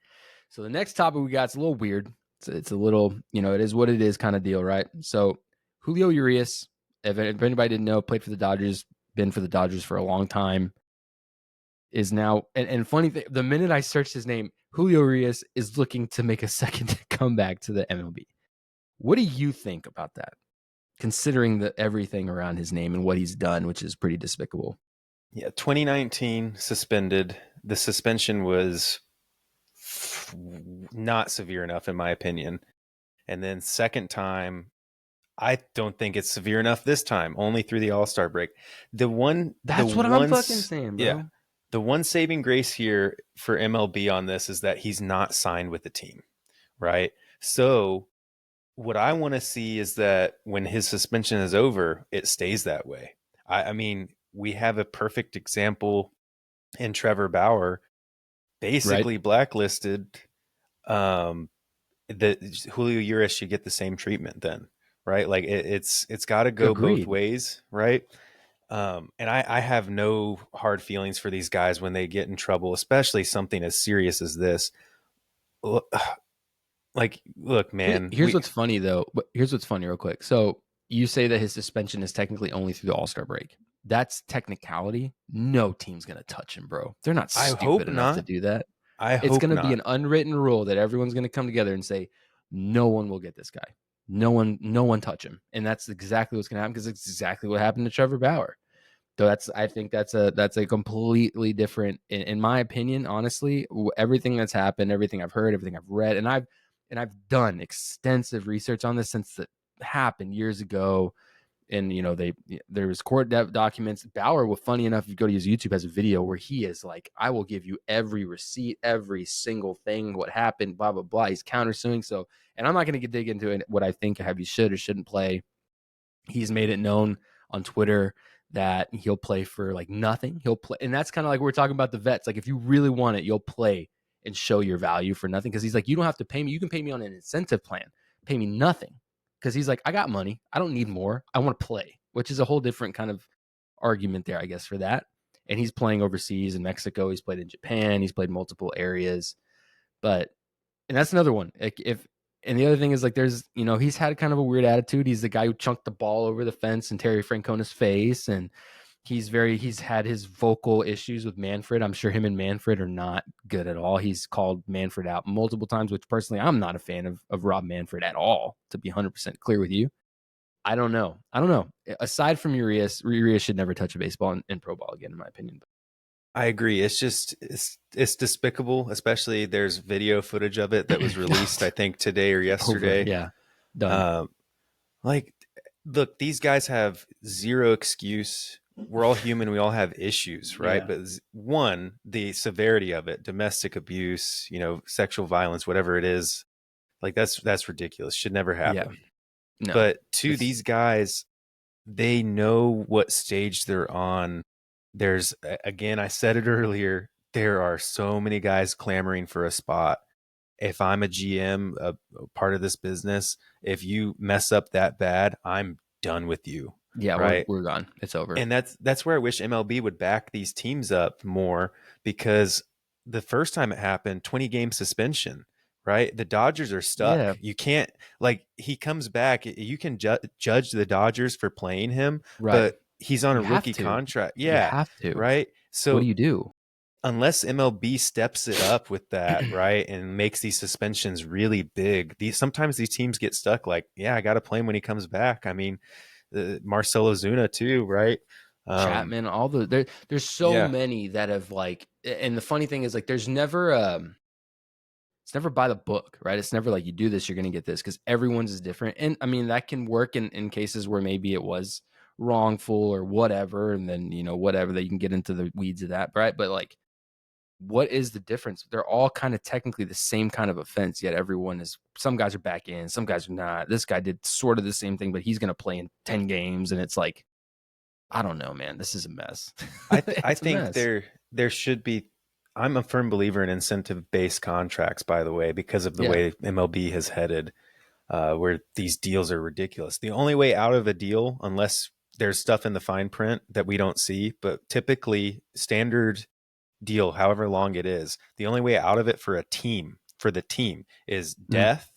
So the next topic we got is a little weird. It's a little, it is what it is kind of deal, right? So Julio Urias, if anybody didn't know, played for the Dodgers, been for the Dodgers for a long time, is now, and funny thing, the minute I searched his name, Julio Urias is looking to make a second comeback to the MLB. What do you think about that? Considering the everything around his name and what he's done, which is pretty despicable. Yeah, 2019 suspended. The suspension was not severe enough in my opinion. And then second time, I don't think it's severe enough this time, only through the All-Star break. That's what I'm fucking saying, Yeah. bro. The one saving grace here for MLB on this is that he's not signed with the team, right? So what I want to see is that when his suspension is over, it stays that way. I mean, we have a perfect example in Trevor Bauer, Right? basically blacklisted. Um, that Julio Urias should get the same treatment then, right? Like it's got to go both Agreed. ways, right? And I have no hard feelings for these guys when they get in trouble, especially something as serious as this. Like, look, man, Here's what's funny though. Here's what's funny, real quick. So you say that his suspension is technically only through the All-Star break. That's technicality. No team's gonna touch him, bro. They're not I stupid hope enough to not. do that. I It's hope gonna be not. an unwritten rule that everyone's gonna come together and say, no one will get this guy. No one touch him. And that's exactly what's gonna happen, because it's exactly what happened to Trevor Bauer. So I think that's a completely different, in my opinion, honestly, everything that's happened, everything I've heard, everything I've read, and I've done extensive research on this since it happened years ago. And there was court documents. Bauer, well, funny enough, if you go to his YouTube, has a video where he is like, I will give you every receipt, every single thing, what happened, blah blah blah. He's countersuing. So, and I'm not going to dig into it, what I think he should or shouldn't play. He's made it known on Twitter that he'll play for like nothing. He'll play, and that's kind of like we're talking about the vets. Like, if you really want it, you'll play and show your value for nothing. Because he's like, you don't have to pay me. You can pay me on an incentive plan. Pay me nothing. Because he's like, I got money. I don't need more. I want to play, which is a whole different kind of argument there, I guess, for that. And he's playing overseas in Mexico. He's played in Japan. He's played multiple areas. But, and that's another one. Like, and the other thing is, like, there's, he's had kind of a weird attitude. He's the guy who chunked the ball over the fence in Terry Francona's face. And he's had his vocal issues with Manfred. I'm sure him and Manfred are not good at all. He's called Manfred out multiple times, which personally, I'm not a fan of Rob Manfred at all, to be 100% clear with you. I don't know. Aside from Urias should never touch a baseball in pro ball again, in my opinion. I agree. It's despicable, especially there's video footage of it that was released, I think today or Over. yesterday. Yeah. Done. Um, like, look, these guys have zero excuse. We're all human. We all have issues, right? Yeah. But one, the severity of it, domestic abuse, sexual violence, whatever it is, like that's ridiculous. Should never Yeah. happen. No. But two, It's these guys, they know what stage they're on. There's, again, I said it earlier, there are so many guys clamoring for a spot. If I'm a GM, a part of this business, if you mess up that bad, I'm done with you. yeah, Right. we're gone. It's over. And that's where I wish MLB would back these teams up more, because the first time it happened, 20-game suspension, right? The Dodgers are Yeah. stuck. You can't, like, he comes back, you can judge the Dodgers for playing him, Right. but he's on a You have rookie to. contract. You Yeah, have to. right. What do So you do? unless MLB steps it up with that, right, and makes these suspensions really big, sometimes these teams get stuck. Like, yeah, I got to play him when he comes back. I mean, Marcelo Zuna too, right? Chapman, there's so Yeah, many that have like, and the funny thing is like there's never it's never by the book, right? It's never like you do this, you're gonna get this, because everyone's is different. And I mean that can work in cases where maybe it was wrongful or whatever, and then whatever that you can get into the weeds of that, right? But like what is the difference? They're all kind of technically the same kind of offense, yet everyone is, some guys are back in, some guys are not. This guy did sort of the same thing, but he's gonna play in 10 games, and it's like, I don't know, man. This is a mess. I It's a think mess. there should be. I'm a firm believer in incentive based contracts, by the way, because of the Yeah. way MLB has headed, where these deals are ridiculous. The only way out of a deal, unless there's stuff in the fine print that we don't see, but typically standard deal, however long it is, the only way out of it for the team is Mm. death,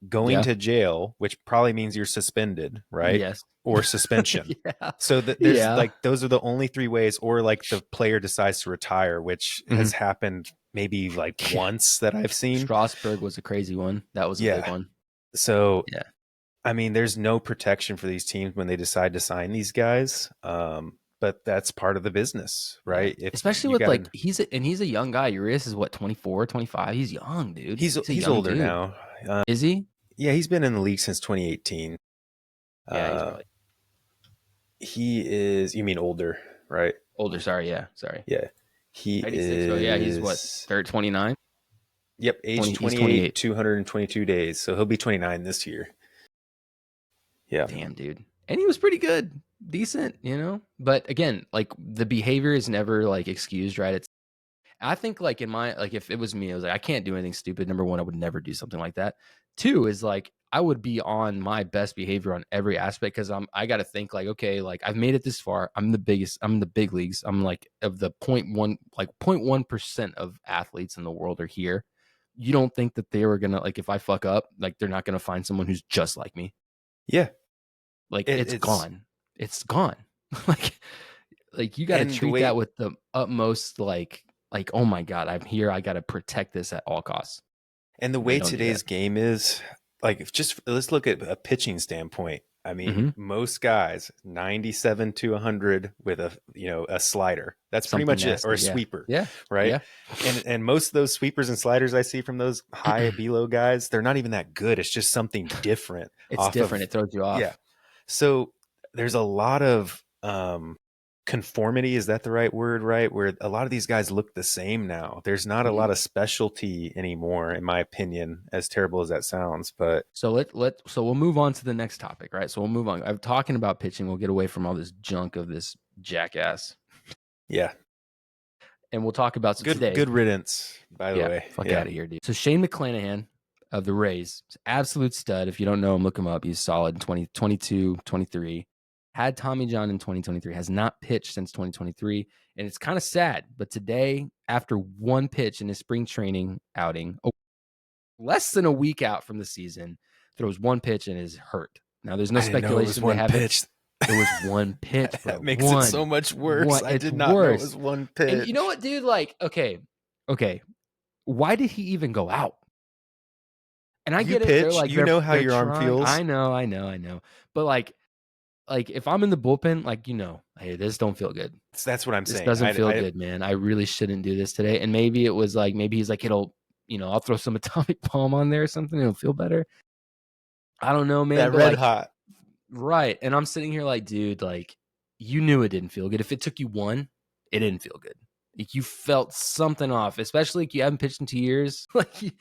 going Yeah. to jail, which probably means you're suspended, right? Yes. Or suspension. Yeah. So that there's Yeah. like, those are the only three ways, or like the player decides to retire, which has Mhm. happened maybe like Yeah. once that I've seen. Strasburg was a crazy one. That was a big Yeah. one. So, Yeah. I mean, there's no protection for these teams when they decide to sign these guys. But that's part of the business, Yeah. right? If Especially you with got to, like he's a young guy. Urias is what, 24, 25. He's young, dude. He's a he's young older dude. now. Is he? Yeah, he's been in the league since 2018. Yeah, he's Uh, probably he is, you mean older, right? older. Sorry. Yeah. Sorry. Yeah. He 96. So yeah, he's what, is, 29? yep, age 20, he's 28, 28. 222 days. So he'll be 29 this year. Yeah. Damn, dude. And he was pretty good. Decent. But again, like the behavior is never like excused, right? I think like in my, like if it was me, I was like, I can't do anything stupid. Number one, I would never do something like that. Two is like I would be on my best behavior on every aspect, because I got to think like, okay, like I've made it this far. I'm the biggest. I'm the big leagues. I'm like of the 0.1% of athletes in the world are here. You don't think that they were gonna, like, if I fuck up, like they're not gonna find someone who's just like me? Yeah. Like it's It's, gone. It's gone. like like you got to and the treat that way, with the utmost oh my god, I'm here, I got to protect this at all costs. and the And they way don't do that. today's game is, like, if just let's look at a pitching standpoint. I mean, Hmm. most guys 97 to 100 with a slider. That's pretty Something much it, or nasty. a Yeah. sweeper, Yeah. right? Yeah. And most of those sweepers and sliders I see from those high below guys, they're not even that good. It's just something different It's off different. of, It throws you yeah. off. So there's a lot of conformity, is that the right word, right? Where a lot of these guys look the same now. There's not a Mhm. lot of specialty anymore, in my opinion, as terrible as that sounds. But So we'll move on to the next topic, right? So we'll move on. I'm talking about pitching. We'll get away from all this junk of this jackass, yeah, and we'll talk about, so today. good riddance, by the Yeah, way. fuck Yeah. out of here, dude. So Shane McClanahan of the Rays, absolute stud. If you don't know him, look him up. He's solid in 2022, 23. Had Tommy John in 2023, has not pitched since 2023. And it's kind of sad. But today, after one pitch in his spring training outing, less than a week out from the season, throws one pitch and is hurt. Now, there's no I didn't know it was speculation they one haven't. pitch. It was one pitch, That bro. makes it so much worse. One. I It's did not know it worse. was one And you know pitch. what, dude? Like, okay. Why did he even go out? And I You get it. pitch, you know how They're your arm trying. feels. I know. But like, like if I'm in the bullpen, like, hey, this don't feel good. That's what I'm This saying. doesn't feel good, man. I really shouldn't do this today. And maybe it was like, maybe he's like, I'll throw some atomic bomb on there or something. It'll feel better. I don't know, man. That But red like, hot. right. And I'm sitting here like, dude, like, you knew it didn't feel good. If it took you one, it didn't feel good. Like, you felt something off, especially like you haven't pitched in 2 years. Like,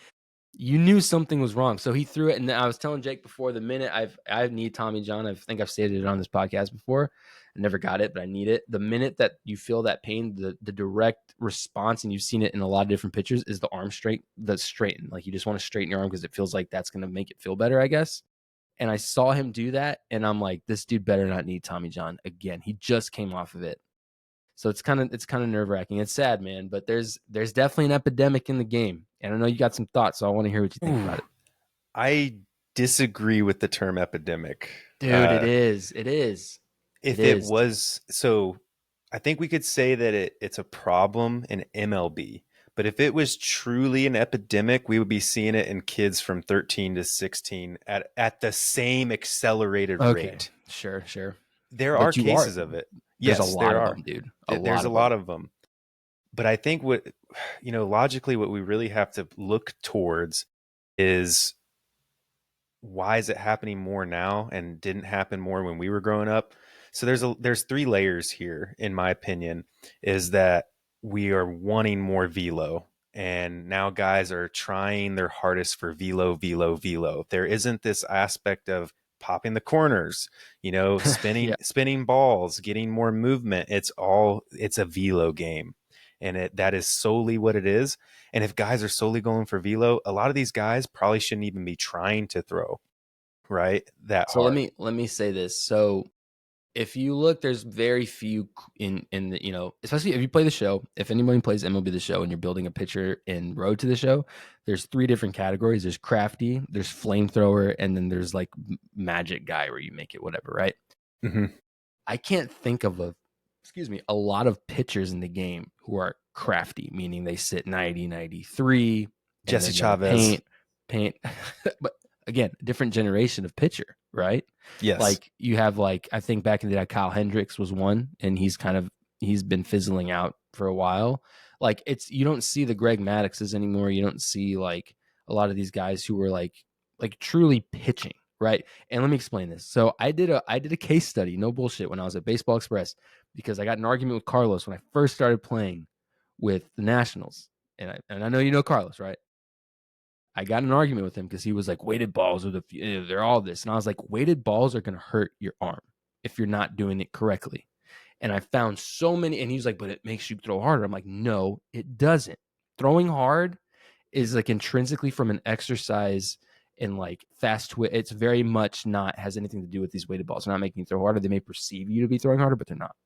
you knew something was wrong. So he threw it. And I was telling Jake before, the minute I need Tommy John, I think I've stated it on this podcast before. I never got it, but I need it. The minute that you feel that pain, the direct response, and you've seen it in a lot of different pitchers, is the arm straighten. Like, you just want to straighten your arm because it feels like that's going to make it feel better, I guess. And I saw him do that, and I'm like, this dude better not need Tommy John again. He just came off of it. So it's kind of nerve-wracking. It's sad, man, but there's definitely an epidemic in the game. And I know you got some thoughts, so I want to hear what you think about it. I disagree with the term epidemic. Dude, it is. It is. If it was, so I think we could say that it's a problem in MLB. But if it was truly an epidemic, we would be seeing it in kids from 13 to 16 at the same accelerated rate. Sure. There are cases of it. There's Yes, a lot of them, dude. There's a lot of them. But I think logically, what we really have to look towards is, why is it happening more now and didn't happen more when we were growing up? So there's 3 layers here, in my opinion, is that we are wanting more velo, and now guys are trying their hardest for velo. There isn't this aspect of popping the corners, spinning balls, getting more movement. It's a velo game. And that is solely what it is. And if guys are solely going for velo, a lot of these guys probably shouldn't even be trying to throw, right, that so hard. let me say this. So if you look, there's very few in the, especially if you play the show, if anybody plays MLB the show and you're building a pitcher in Road to the Show, there's 3 different categories. There's crafty, there's flamethrower, and then there's like magic guy where you make it whatever, right? Mm-hmm. I can't think of a lot of pitchers in the game who are crafty, meaning they sit 90, 93. Jesse Chavez. Paint. But again, a different generation of pitcher, right? Yes. Like you have I think back in the day, Kyle Hendricks was one, and he's been fizzling out for a while. Like you don't see the Greg Maddoxes anymore. You don't see like a lot of these guys who were like truly pitching. Right. And let me explain this. So I did a case study, no bullshit, when I was at Baseball Express, because I got an argument with Carlos when I first started playing with the Nationals. And I know you know Carlos, right? I got an argument with him because he was like, weighted balls are they're all this. And I was like, weighted balls are going to hurt your arm if you're not doing it correctly. And I found so many, and he was like, but it makes you throw harder. I'm like, no, it doesn't. Throwing hard is like intrinsically from an exercise and like fast twitch. It's very much not has anything to do with these weighted balls. They're not making you throw harder. They may perceive you to be throwing harder, but they're not,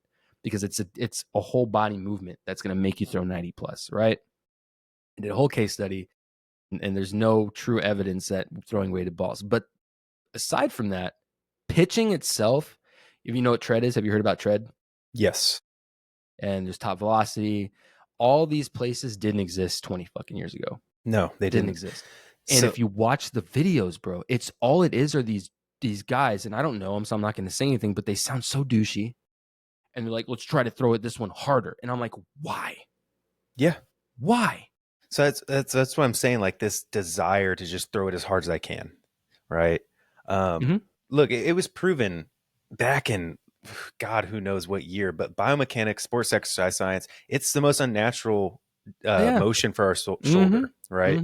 because it's a whole body movement that's going to make you throw 90 plus, right? I did a whole case study, and there's no true evidence that throwing weighted balls. But aside from that, pitching itself, if you know what tread is, have you heard about tread? Yes. And there's top velocity. All these places didn't exist 20 fucking years ago. No, they didn't exist. And if you watch the videos, bro, it's all it is are these guys, and I don't know them, so I'm not going to say anything, but they sound so douchey. And they're like, let's try to throw it this one harder. And I'm like, why? Yeah. Why? So that's what I'm saying, like this desire to just throw it as hard as I can, right? Look, it was proven back in, God, who knows what year, but biomechanics, sports exercise science, it's the most unnatural motion for our shoulder, right?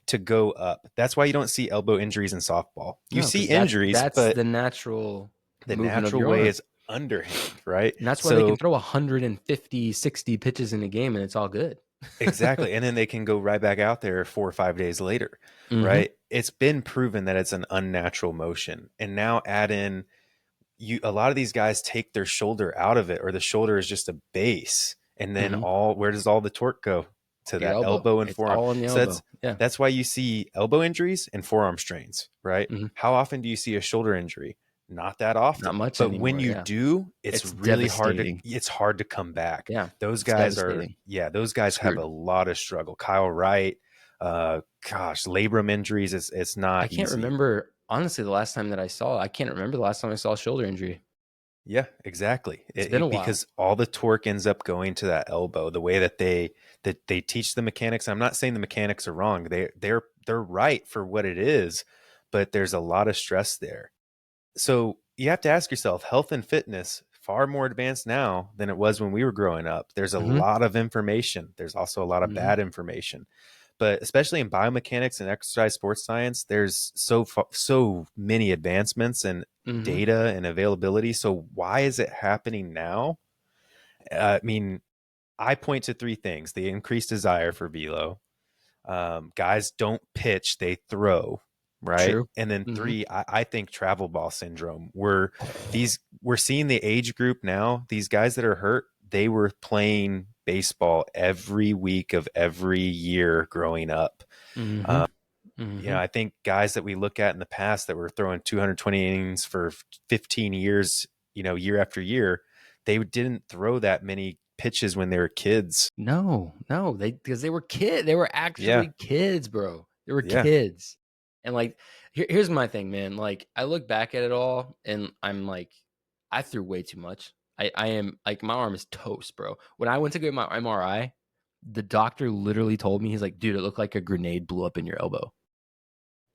To go up. That's why you don't see elbow injuries in softball. You see injuries, but the natural way is underhand, right? And that's why they can throw 150, 60 pitches in a game and it's all good. Exactly. And then they can go right back out there 4 or 5 days later, right? It's been proven that it's an unnatural motion. And now add in, a lot of these guys take their shoulder out of it, or the shoulder is just a base. And then where does all the torque go? To that elbow and forearm. All in the elbow. That's why you see elbow injuries and forearm strains, right? How often do you see a shoulder injury? Not that often. Not much but anymore, when you do, it's really hard to come back. Yeah. Those guys have a lot of struggle. Kyle Wright, labrum injuries, it's not I can't easy. remember, honestly, the last time I saw a shoulder injury. Yeah, exactly. It's been a while. Because all the torque ends up going to that elbow. The way that they teach the mechanics. I'm not saying the mechanics are wrong. They're right for what it is, but there's a lot of stress there. So you have to ask yourself, health and fitness far more advanced now than it was when we were growing up. There's a Mhm, lot of information. There's also a lot of mhm, bad information. But especially in biomechanics and exercise sports science, there's so many advancements and mhm. data and availability. So why is it happening now? I mean, I point to three things: the increased desire for velo, guys don't pitch, they throw, right? True. And then Mhm. three, I think travel ball syndrome. We're seeing the age group now. These guys that are hurt, they were playing baseball every week of every year growing up. Mhm, Um, mhm. I think guys that we look at in the past that were throwing 220 innings for 15 years, year after year, they didn't throw that many pitches when they were kids. No, no, because they were Yeah, actually kids, bro. They were yeah. kids. And, like, here's my thing, man, like, I look back at it all, and I'm like, I threw way too much. I am like, my arm is toast, bro. When I went to get my MRI, the doctor literally told me, he's like, "Dude, it looked like a grenade blew up in your elbow."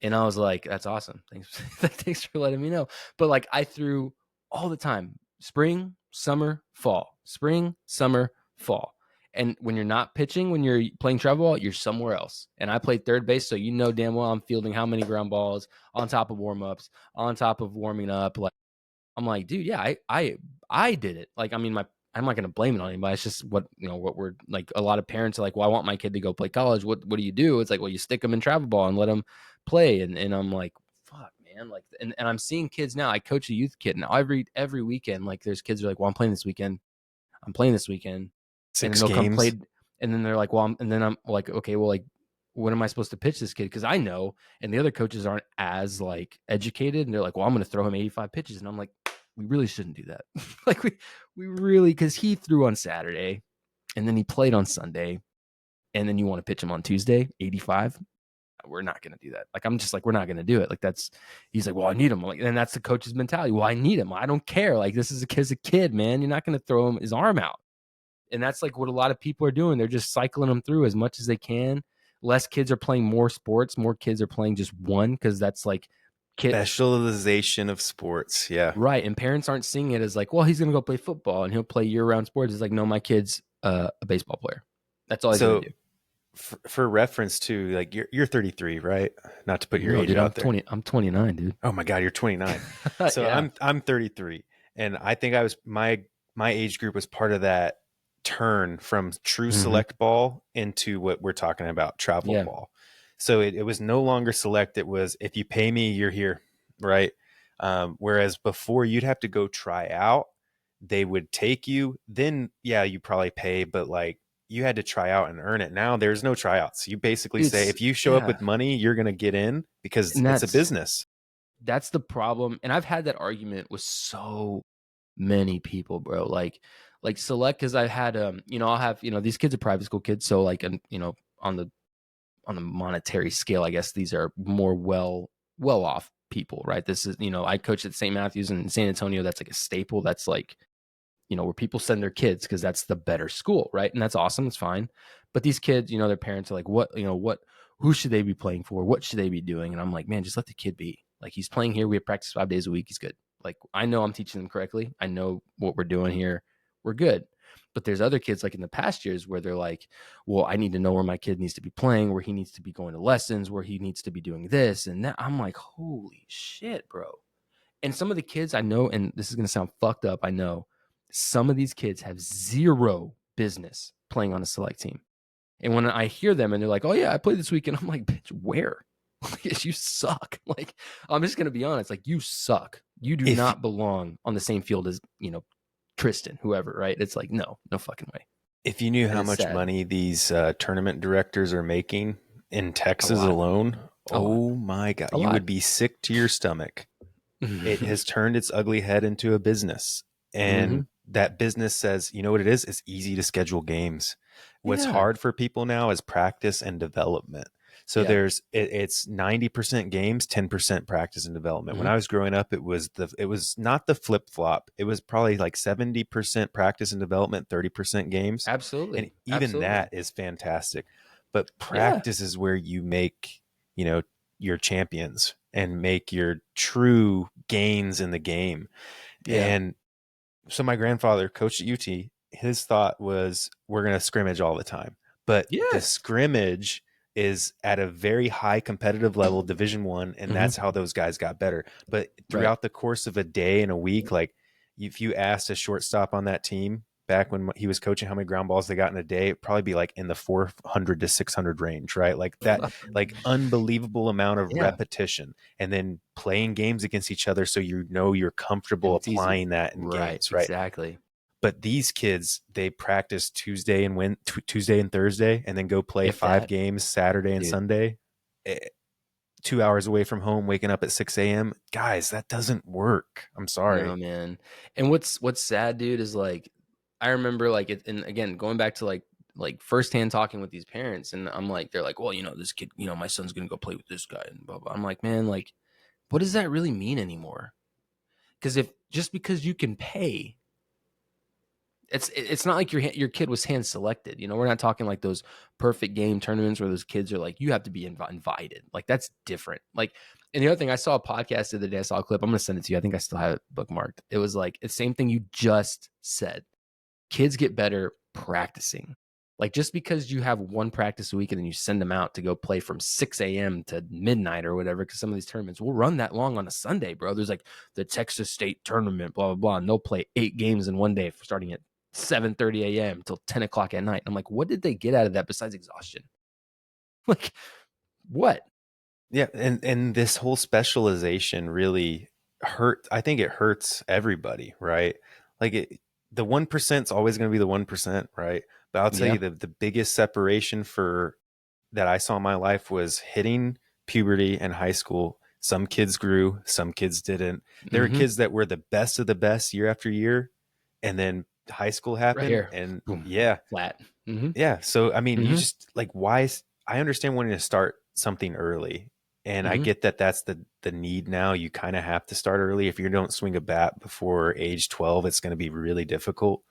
And I was like, "That's awesome. Thanks thanks for letting me know." But, like, I threw all the time, spring, summer, fall, spring, summer, fall. And when you're not pitching, when you're playing travel ball, you're somewhere else. And I played third base, so you know damn well I'm fielding how many ground balls on top of warm-ups, on top of warming up, like, I'm like, dude, yeah, I did it. Like, I mean, I'm not gonna blame it on anybody. It's just what we're like. A lot of parents are like, well, I want my kid to go play college. What do you do? It's like, well, you stick them in travel ball and let them play. And I'm like, fuck, man. Like, and I'm seeing kids now. I coach a youth kid now. Every weekend, like, there's kids who are like, well, I'm playing this weekend. I'm playing this weekend, and then Six they'll come games. play, and then they're like, well, and then I'm like, okay, well, like, when am I supposed to pitch this kid? Because I know, and the other coaches aren't as like educated, and they're like, well, I'm going to throw him 85 pitches, and I'm like, we really shouldn't do that. Like, we really, because he threw on Saturday, and then he played on Sunday, and then you want to pitch him on Tuesday, 85. We're not going to do that. Like, I'm just like, we're not going to do it. Like, he's like, well, I need him. Like, and that's the coach's mentality. Well, I need him. I don't care. Like, this is a kid, man. You're not going to throw him his arm out. And that's like what a lot of people are doing. They're just cycling them through as much as they can. Less kids are playing more sports. More kids are playing just one, because that's like kid Specialization of sports. Yeah. right. And parents aren't seeing it as like, well, he's gonna go play football and he'll play year round sports. It's like, no, my kid's a baseball player. That's all he's gonna So do. for reference to, like, you're 33, right? Not to put your No, age dude, I'm out there. 20. I'm 29, dude. Oh my God, you're 29. So Yeah. I'm 33, and I think I was my age group was part of that turn from true Mm-hmm. select ball into what we're talking about, travel Yeah. ball. So it was no longer select. It was, if you pay me, you're here, right? Whereas before, you'd have to go try out. They would take you. Then, yeah, you probably pay, but like, you had to try out and earn it. Now there's no tryouts. You basically Dude, say, if you show up yeah. with money, you're going to get in because And it's a business. that's the problem. And I've had that argument with so many people, bro. Like select, because I had I'll have, these kids are private school kids, so like, and on the monetary scale, I guess these are more well off people, right? This is, I coached at St. Matthews in San Antonio. That's like a staple. That's like, where people send their kids because that's the better school, right? And that's awesome. It's fine. But these kids, their parents are like, who should they be playing for? What should they be doing? And I'm like, man, just let the kid be. Like, he's playing here. We have practice 5 days a week. He's good. Like, I know I'm teaching them correctly. I know what we're doing here. We're good. But there's other kids like in the past years where they're like, well, I need to know where my kid needs to be playing, where he needs to be going to lessons, where he needs to be doing this and that. I'm like, holy shit, bro. And some of the kids I know, and this is going to sound fucked up, I know, some of these kids have zero business playing on a select team. And when I hear them and they're like, oh, yeah, I played this weekend, I'm like, bitch, where? You suck. Like, I'm just going to be honest. Like, you suck. You do If not belong on the same field as, Tristan, whoever, right? It's like, no fucking way. if you knew And how it's much sad. money these tournament directors are making in A Texas lot. alone, A lot. oh my God, A you lot. would be sick to your stomach. It has turned its ugly head into a business. And Hmm. that business says, you know what it is? It's easy to schedule games. What's Yeah. hard for people now is practice and development. So it's 90% games, 10% practice and development. When Mm-hmm. I was growing up, it was not the flip flop. It was probably like 70% practice and development, 30% games. And Absolutely. even Absolutely. that is fantastic. But Yeah. practice is where you make, your champions and make your true gains in the game. Yeah. And so my grandfather coached at UT. His thought was we're going to scrimmage all the time, but the Yes. scrimmage is at a very high competitive level, Division 1, and Mm-hmm. that's how those guys got better. But Right. throughout the course of a day and a week, like if you asked a shortstop on that team back when he was coaching how many ground balls they got in a day, it'd probably be like in the 400 to 600 range, right? Like that, like unbelievable amount of Yeah. repetition, and then playing games against each other so you're comfortable And it's easy. applying that in Right. games, right? Exactly. But these kids, they practice Tuesday and Thursday, and then go play If 5 games Saturday and dude. Sunday, 2 hours away from home, waking up at 6 a.m. Guys, that doesn't work. I'm No, sorry. man. And what's sad, dude, is like I remember like it, and again going back to like firsthand talking with these parents, and I'm like, they're like, well, this kid, my son's gonna go play with this guy, and blah blah. I'm like, man, like, what does that really mean anymore? Because if just because you can pay, it's not like your kid was hand selected. We're not talking like those perfect game tournaments where those kids are like, you have to be invited. Like that's different. Like, and the other thing, I saw a podcast the other day. I saw a clip. I'm gonna send it to you. I think I still have it bookmarked. It was like the same thing you just said. Kids get better practicing. Like just because you have one practice a week and then you send them out to go play from 6 a.m. to midnight or whatever, because some of these tournaments will run that long on a Sunday, bro. There's like the Texas State tournament, blah, blah, blah. And they'll play 8 games in one day starting at 7:30 a.m. till 10 o'clock at night. I'm like, what did they get out of that besides exhaustion? Like, what? Yeah, and this whole specialization really hurt. I think it hurts everybody, right? Like the 1% is always going to be the 1%, right? But I'll tell Yeah. you the biggest separation for that I saw in my life was hitting puberty and high school. Some kids grew, some kids didn't. There were Mm-hmm. kids that were the best of the best year after year, and then high school Right happened, here. and Boom. yeah, Flat. Mm-hmm. yeah. So I mean, you Mm-hmm. just like why? I understand wanting to start something early, and I Mm-hmm. get that that's the need now. You kind of have to start early. If you don't swing a bat before age 12, it's going to be really difficult.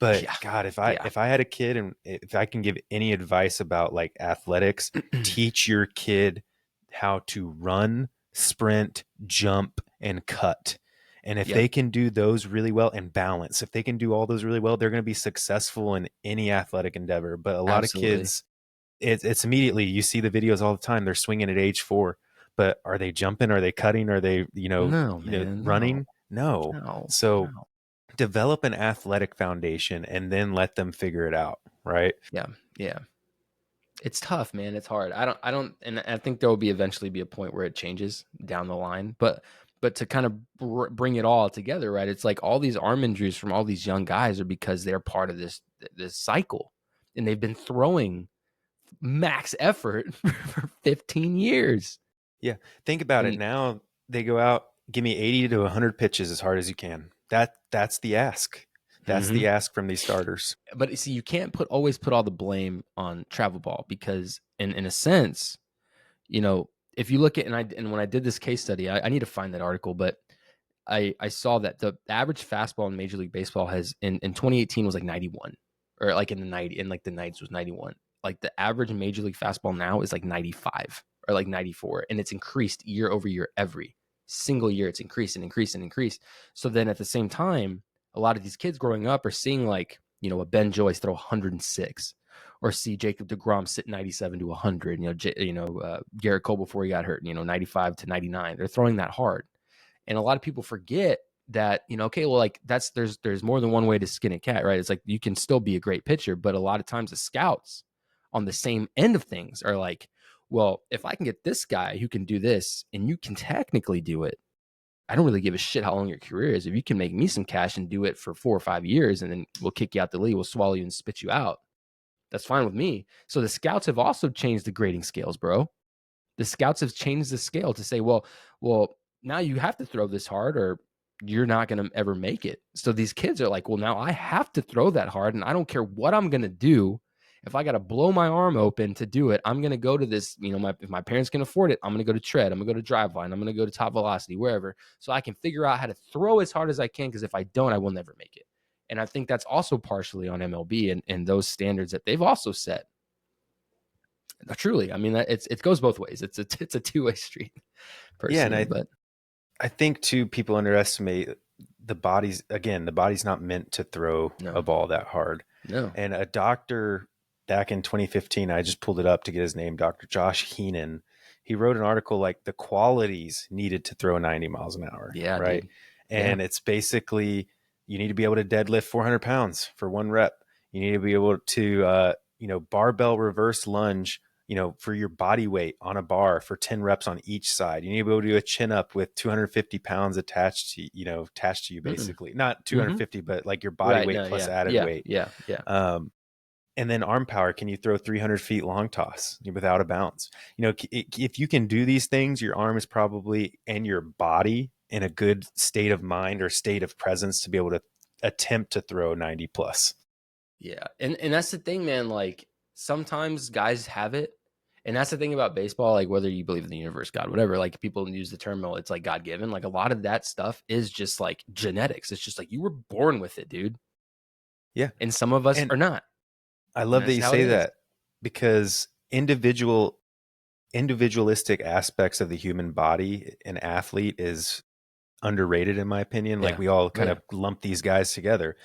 But Yeah. God, if I Yeah. if I had a kid, and if I can give any advice about like athletics, teach your kid how to run, sprint, jump, and cut. And if Yep. they can do those really well, and balance, if they can do all those really well, they're going to be successful in any athletic endeavor. But a lot of Absolutely. kids, it's immediately, you see the videos all the time. They're swinging at age 4, but are they jumping? Are they cutting? Are they, No, man. No. running? No. No. So No. develop an athletic foundation and then let them figure it out, right? Yeah. Yeah. It's tough, man. It's hard. I don't, and I think there will eventually be a point where it changes down the line. But to kind of bring it all together, right? It's like all these arm injuries from all these young guys are because they're part of this cycle, and they've been throwing max effort for 15 years. Yeah. Think about it And now. They go out, give me 80 to 100 pitches as hard as you can. That's the ask. That's mhm. the ask from these starters. But you see, you can't always put all the blame on travel ball, because in a sense, if you look at, and when I did this case study, I need to find that article, but I saw that the average fastball in Major League Baseball has in 2018 was like 91, or like in like the 90s was 91. Like the average Major League fastball now is like 95 or like 94, and it's increased year over year. Every single year it's increased and increased and increased. So then at the same time, a lot of these kids growing up are seeing like, a Ben Joyce throw 106, or see Jacob DeGrom sit 97 to 100, Garrett Cole before he got hurt, 95 to 99. They're throwing that hard. And a lot of people forget that, okay, well, like there's more than one way to skin a cat, right? It's like you can still be a great pitcher, but a lot of times the scouts on the same end of things are like, well, if I can get this guy who can do this and you can technically do it, I don't really give a shit how long your career is. If you can make me some cash and do it for 4 or 5 years, and then we'll kick you out the league, we'll swallow you and spit you out. That's fine with me. So the scouts have also changed the grading scales, bro. The scouts have changed the scale to say, well, now you have to throw this hard or you're not going to ever make it. So these kids are like, well, now I have to throw that hard, and I don't care what I'm going to do. If I got to blow my arm open to do it, I'm going to go to this, if my parents can afford it, I'm going to go to tread, I'm going to go to driveline, I'm going to go to top velocity, wherever, so I can figure out how to throw as hard as I can, because if I don't, I will never make it. And I think that's also partially on MLB and those standards that they've also set. Truly, I mean, it goes both ways. It's a two-way street, personally. Yeah, and I think too, people underestimate the body's not meant to throw a ball that hard. No. And a doctor back in 2015, I just pulled it up to get his name, Dr. Josh Heenan. He wrote an article like the qualities needed to throw 90 miles an hour. Yeah. Right. Dude. And it's basically, you need to be able to deadlift 400 pounds for one rep. You need to be able to, barbell reverse lunge, for your body weight on a bar for 10 reps on each side. You need to be able to do a chin up with 250 pounds attached to you, basically. Not 250, but like your body weight plus added weight. Yeah. And then arm power. Can you throw 300 feet long toss without a bounce? If you can do these things, your arm is probably, and your body, in a good state of mind or state of presence to be able to attempt to throw 90 plus. Yeah. And that's the thing, man. Like, sometimes guys have it. And that's the thing about baseball, like, whether you believe in the universe, God, whatever, like, people use the term, it's like God given. Like, a lot of that stuff is just like genetics. It's just like you were born with it, dude. Yeah. And some of us are not. I love that you say that, because individualistic aspects of the human body, an athlete, is underrated, in my opinion. Like, we all kind of lump these guys together.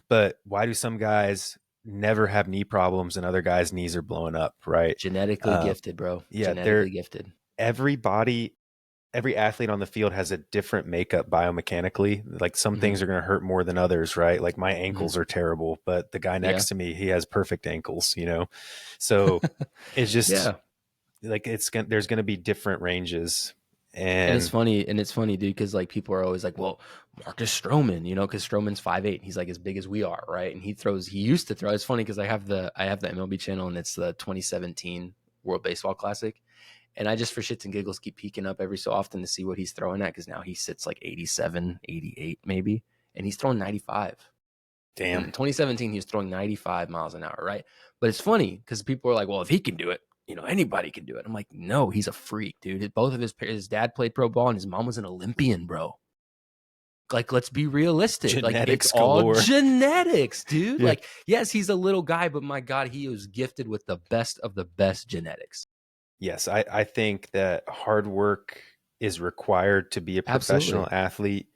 But why do some guys never have knee problems and other guys' knees are blowing up, right? Genetically gifted, bro. Yeah, genetically gifted. Every athlete on the field has a different makeup biomechanically. Like, some things are going to hurt more than others, right? Like, my ankles are terrible, but the guy next to me, he has perfect ankles, So it's just like, there's going to be different ranges. And it's funny, dude, because like, people are always like, well, Marcus Stroman, because Stroman's 5'8", he's like as big as we are, right? And he used to throw. It's funny because I have the MLB channel, and it's the 2017 World Baseball Classic, and I just, for shits and giggles, keep peeking up every so often to see what he's throwing at, because now he sits like 87, 88 maybe, and he's throwing 95. Damn. In 2017, he was throwing 95 miles an hour, right? But it's funny because people are like, well, if he can do it, anybody can do it. I'm like, no, he's a freak, dude. Both of his dad played pro ball, and his mom was an Olympian, bro. Like, let's be realistic. Genetics like, it's galore. all genetics, dude. Yeah. Like, yes, he's a little guy, but my God, he was gifted with the best of the best genetics. Yes, I think that hard work is required to be a professional athlete,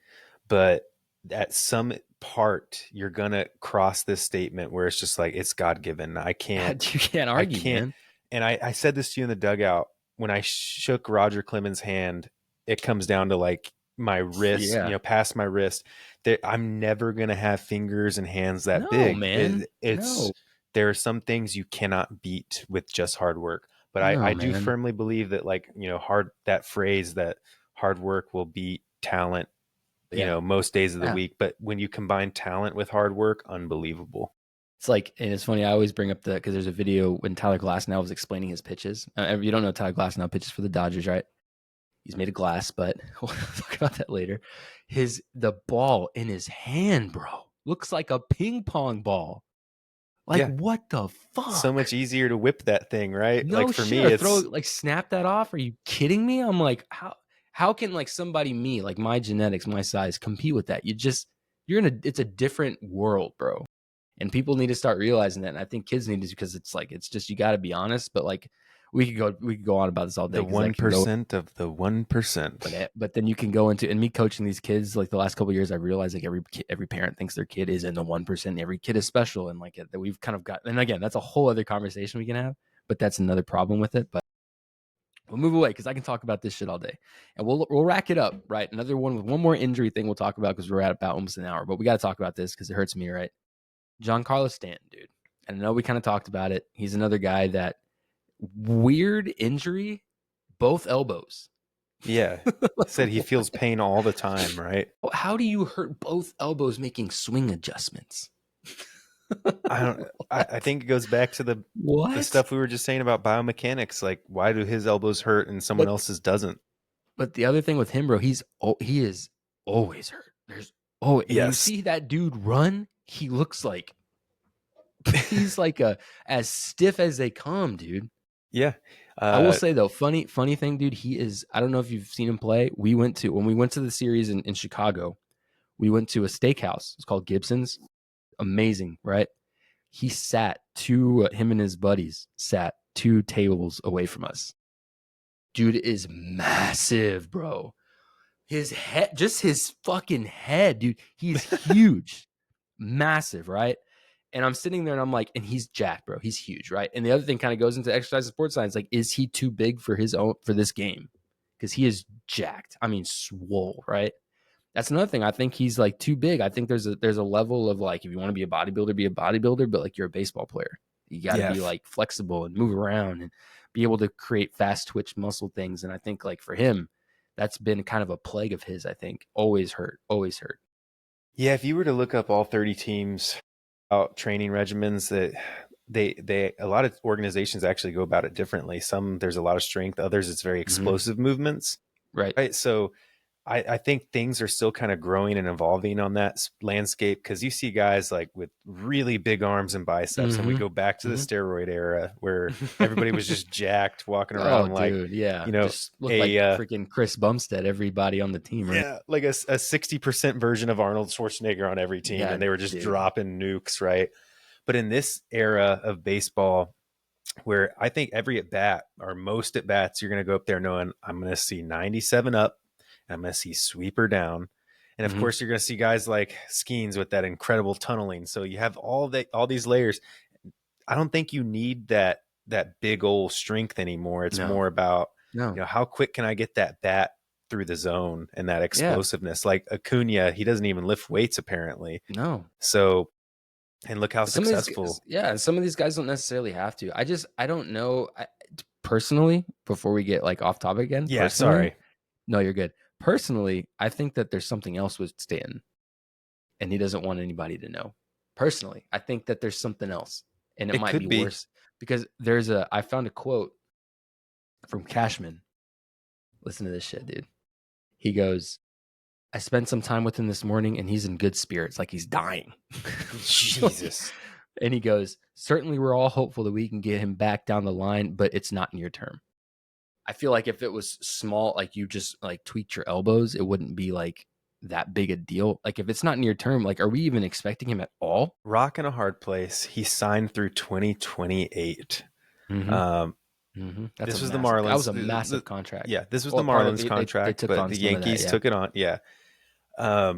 but at some part, you're gonna cross this statement where it's just like, it's God-given. You can't argue, man. And I said this to you in the dugout when I shook Roger Clemens' hand. It comes down to like my wrist, past my wrist. I'm never gonna have fingers and hands that big. Man. There are some things you cannot beat with just hard work. But I do firmly believe that, like, that phrase that hard work will beat talent, most days of the week. But when you combine talent with hard work, unbelievable. It's like, and it's funny, I always bring up because there's a video when Tyler Glasnow was explaining his pitches. You don't know Tyler Glasnow pitches for the Dodgers, right? He's made of glass, but we'll talk about that later. The ball in his hand, bro, looks like a ping pong ball. Like, what the fuck? So much easier to whip that thing, right? No, like, for me, it's snap that off. Are you kidding me? I'm like, how can like somebody like my genetics, my size, compete with that? It's a different world, bro. And people need to start realizing that. And I think kids need to, because it's just, you got to be honest. But like, we could go on about this all day. The 1% of the 1%. But then you can go into, and me coaching these kids, like the last couple of years, I realized like every parent thinks their kid is in the 1%. Every kid is special, and like that we've kind of got. And again, that's a whole other conversation we can have. But that's another problem with it. But we'll move away, because I can talk about this shit all day, and we'll rack it up, right? Another one with one more injury thing we'll talk about, because we're at about almost an hour. But we got to talk about this because it hurts me, right? Giancarlo Stanton, dude. And I know we kind of talked about it. He's another guy that weird injury, both elbows. Yeah. Said he feels pain all the time, right? How do you hurt both elbows making swing adjustments? I think it goes back to the stuff we were just saying about biomechanics. Like, why do his elbows hurt and someone else's doesn't? But the other thing with him, bro, he is always hurt. You see that dude run, he looks like he's like as stiff as they come, dude. Yeah. I will say though, funny thing, dude. He is. I don't know if you've seen him play. When we went to the series in Chicago, we went to a steakhouse. It's called Gibson's. Amazing, right? Him and his buddies sat 2 tables away from us. Dude is massive, bro. His head, just his fucking head, dude. He's huge, massive, right? And I'm sitting there and I'm like, and he's jacked, bro. He's huge, right? And the other thing kind of goes into exercise and sports science. Like, is he too big for this game? Because he is jacked. I mean, swole, right? That's another thing. I think he's like too big. I think there's a level of like, if you want to be a bodybuilder, but like you're a baseball player. You got to be like flexible and move around and be able to create fast twitch muscle things. And I think like for him, that's been kind of a plague of his, I think. Always hurt. Yeah, if you were to look up all 30 teams out training regimens, that they a lot of organizations actually go about it differently. Some there's a lot of strength, others it's very explosive movements. Right. So I think things are still kind of growing and evolving on that landscape, because you see guys like with really big arms and biceps, and we go back to the steroid era where everybody was just jacked, walking around dude, just looked like freaking Chris Bumstead, everybody on the team, right? Yeah, like a 60% version of Arnold Schwarzenegger on every team, and they were just dropping nukes, right? But in this era of baseball, where I think every at bat or most at bats, you're going to go up there knowing I'm going to see 97 up, and I'm going to see sweeper down. And of course, you're going to see guys like Skeens with that incredible tunneling. So you have all these layers. I don't think you need that big old strength anymore. It's more about, how quick can I get that bat through the zone and that explosiveness. Like Acuna, he doesn't even lift weights apparently. No. So, and look how successful. Some of these guys don't necessarily have to. I don't know. Personally, before we get like off topic again. Yeah, sorry. No, you're good. Personally, I think that there's something else with Stanton, and he doesn't want anybody to know. Personally, I think that there's something else, and it might be worse, because I found a quote from Cashman. Listen to this shit, dude. He goes, I spent some time with him this morning and he's in good spirits, like he's dying. Jesus. And he goes, certainly we're all hopeful that we can get him back down the line, but it's not near term. I feel like if it was small, like you just like tweaked your elbows, it wouldn't be like that big a deal. Like if it's not near term, like are we even expecting him at all? Rock in a hard place. He signed through 2028. This was the Marlins. That was a massive contract. Yeah, this was the Marlins contract, but the Yankees took it on. Yeah. I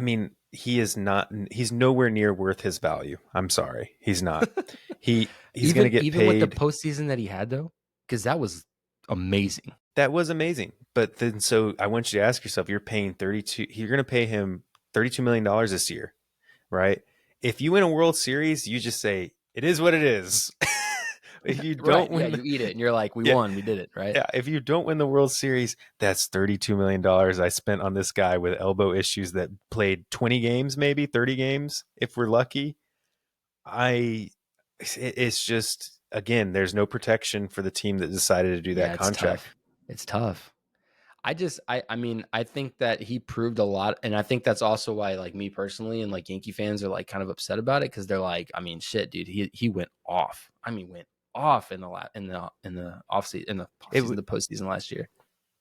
mean, he's nowhere near worth his value. I'm sorry. He's not. He's going to get even paid. With the postseason that he had though, because that was amazing. That was amazing. But then, so I want you to ask yourself, you're going to pay him $32 million this year, right? If you win a World Series, you just say, it is what it is. If you don't win, you eat it and you're like, we won, we did it, right? Yeah. If you don't win the World Series, that's $32 million I spent on this guy with elbow issues that played 20 games, maybe 30 games, if we're lucky. It's just, again, there's no protection for the team that decided to do that contract. It's tough. I mean, I think that he proved a lot, and I think that's also why, like me personally, and like Yankee fans are like kind of upset about it, because they're like, I mean, shit, dude, he went off. I mean, went off in the offseason, the postseason last year.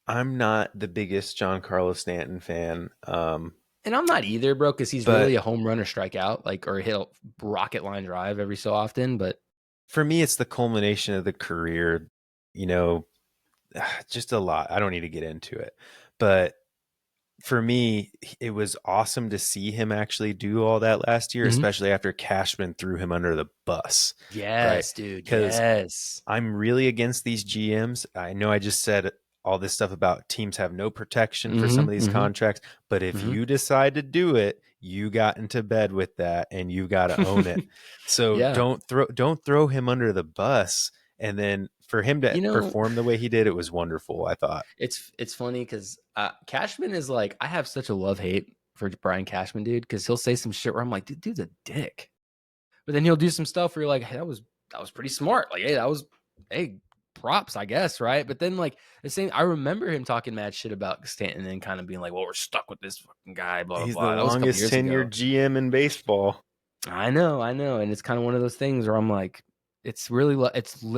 I'm not the biggest Giancarlo Stanton fan, and I'm not either, bro, because he's really a home run or strikeout, like, or hit a rocket line drive every so often. But for me, it's the culmination of the career. Just a lot. I don't need to get into it, but for me, it was awesome to see him actually do all that last year, especially after Cashman threw him under the bus. Yes, dude. Yes. I'm really against these GMs. I know I just said all this stuff about teams have no protection for some of these contracts, but if you decide to do it, you got into bed with that and you got to own it. So don't throw him under the bus. And then for him to perform the way he did, it was wonderful, I thought. It's funny because Cashman is like, I have such a love-hate for Brian Cashman, dude, because he'll say some shit where I'm like, dude's a dick. But then he'll do some stuff where you're like, hey, that was pretty smart. Like, hey, props, I guess, right? But then like the same, I remember him talking mad shit about Stanton and kind of being like, well, we're stuck with this fucking guy, blah, blah, blah. He's the longest tenured GM in baseball. I know, and it's kind of one of those things where I'm like, it's really,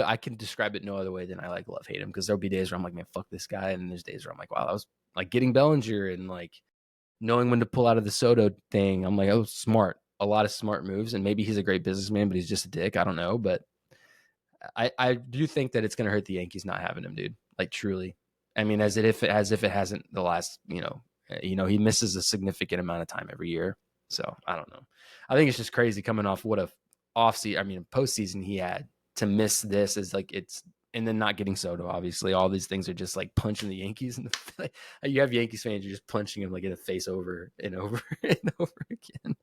I can describe it no other way than I like love hate him, because there'll be days where I'm like, man, fuck this guy, and there's days where I'm like, wow, that was like getting Bellinger and like knowing when to pull out of the Soto thing. I'm like, oh, smart, a lot of smart moves, and maybe he's a great businessman, but he's just a dick. I don't know, but I do think that it's going to hurt the Yankees not having him, dude. Like truly. I mean, as if it hasn't the last, he misses a significant amount of time every year. So I don't know. I think it's just crazy coming off what a postseason he had, to miss this is like and then not getting Soto. Obviously, all these things are just like punching the Yankees in the. You have Yankees fans, you're just punching them like in the face over and over and over again.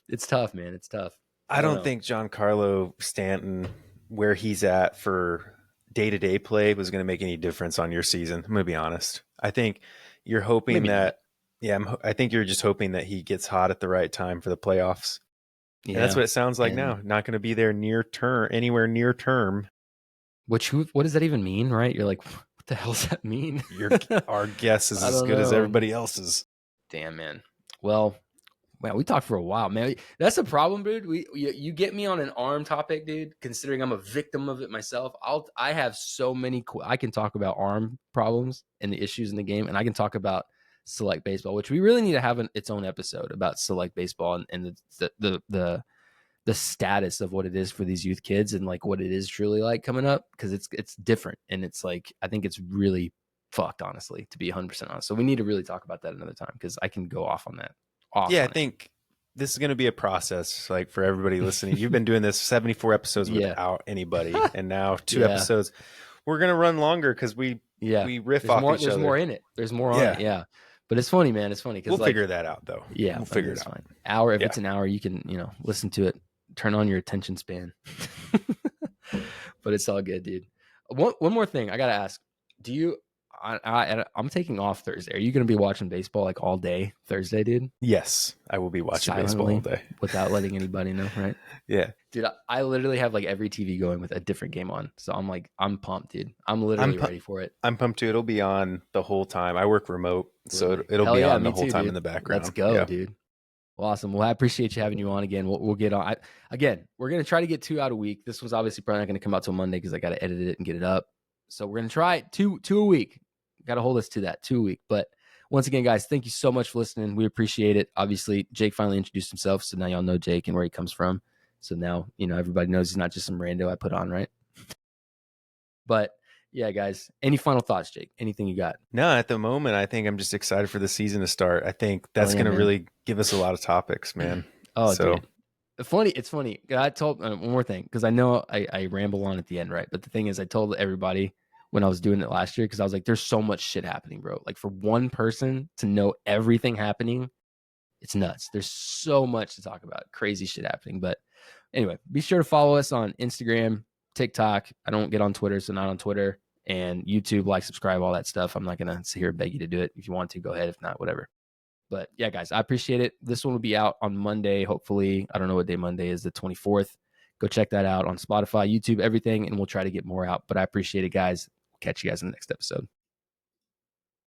It's tough, man. It's tough. I don't know. think Giancarlo Stanton, where he's at for day-to-day play, was going to make any difference on your season. I'm going to be honest. I think you're hoping Maybe that, not. yeah, I think you're just hoping that he gets hot at the right time for the playoffs. Yeah. And that's what it sounds like now. Not going to be there anywhere near term. What does that even mean, right? You're like, what the hell does that mean? Our guess is as good know. as everybody else's. Damn, man. Well, we talked for a while, man. That's a problem, dude. You get me on an arm topic, dude. Considering I'm a victim of it myself, I have so many. I can talk about arm problems and the issues in the game, and I can talk about select baseball, which we really need to have its own episode about select baseball and the status of what it is for these youth kids and like what it is truly like coming up, because it's different, and it's like I think it's really fucked, honestly, to be 100% honest. So we need to really talk about that another time, because I can go off on that. I think this is going to be a process, like for everybody listening. You've been doing this 74 episodes without anybody, and now 2 episodes. We're going to run longer because we riff off each other. There's more in it. There's more on it. Yeah. But it's funny, man. It's funny because we'll figure that out, though. Yeah, we'll figure it out. Fine. Hour, if it's an hour, you can listen to it. Turn on your attention span. But it's all good, dude. One more thing I gotta ask: do you? I'm taking off Thursday. Are you going to be watching baseball like all day Thursday, dude? Yes, I will be watching baseball all day without letting anybody know, right? Yeah, dude. I literally have like every TV going with a different game on, so I'm pumped, dude. I'm literally ready for it. I'm pumped too. It'll be on the whole time. I work remote, so it'll be on the whole time in the background. Let's go, dude. Well, awesome. Well, I appreciate you having you on again. We'll get on. Again, we're going to try to get 2 out a week. This one's obviously probably not going to come out till Monday because I got to edit it and get it up. So we're going to try two a week. Got to hold us to that 2 a week. But once again, guys, thank you so much for listening. We appreciate it. Obviously, Jake finally introduced himself, so now y'all know Jake and where he comes from. So now, everybody knows he's not just some rando I put on, right? But yeah, guys, any final thoughts, Jake? Anything you got? No, at the moment, I think I'm just excited for the season to start. I think that's going to really give us a lot of topics, man. Dude. It's funny. I told one more thing, because I know I ramble on at the end, right? But the thing is, I told everybody when I was doing it last year, because I was like, there's so much shit happening, bro. Like, for one person to know everything happening, it's nuts. There's so much to talk about. Crazy shit happening. But anyway, be sure to follow us on Instagram, TikTok. I don't get on Twitter, so not on Twitter. And YouTube, like, subscribe, all that stuff. I'm not going to sit here and beg you to do it. If you want to, go ahead. If not, whatever. But yeah, guys, I appreciate it. This one will be out on Monday, hopefully. I don't know what day Monday is, the 24th. Go check that out on Spotify, YouTube, everything, and we'll try to get more out. But I appreciate it, guys. Catch you guys in the next episode.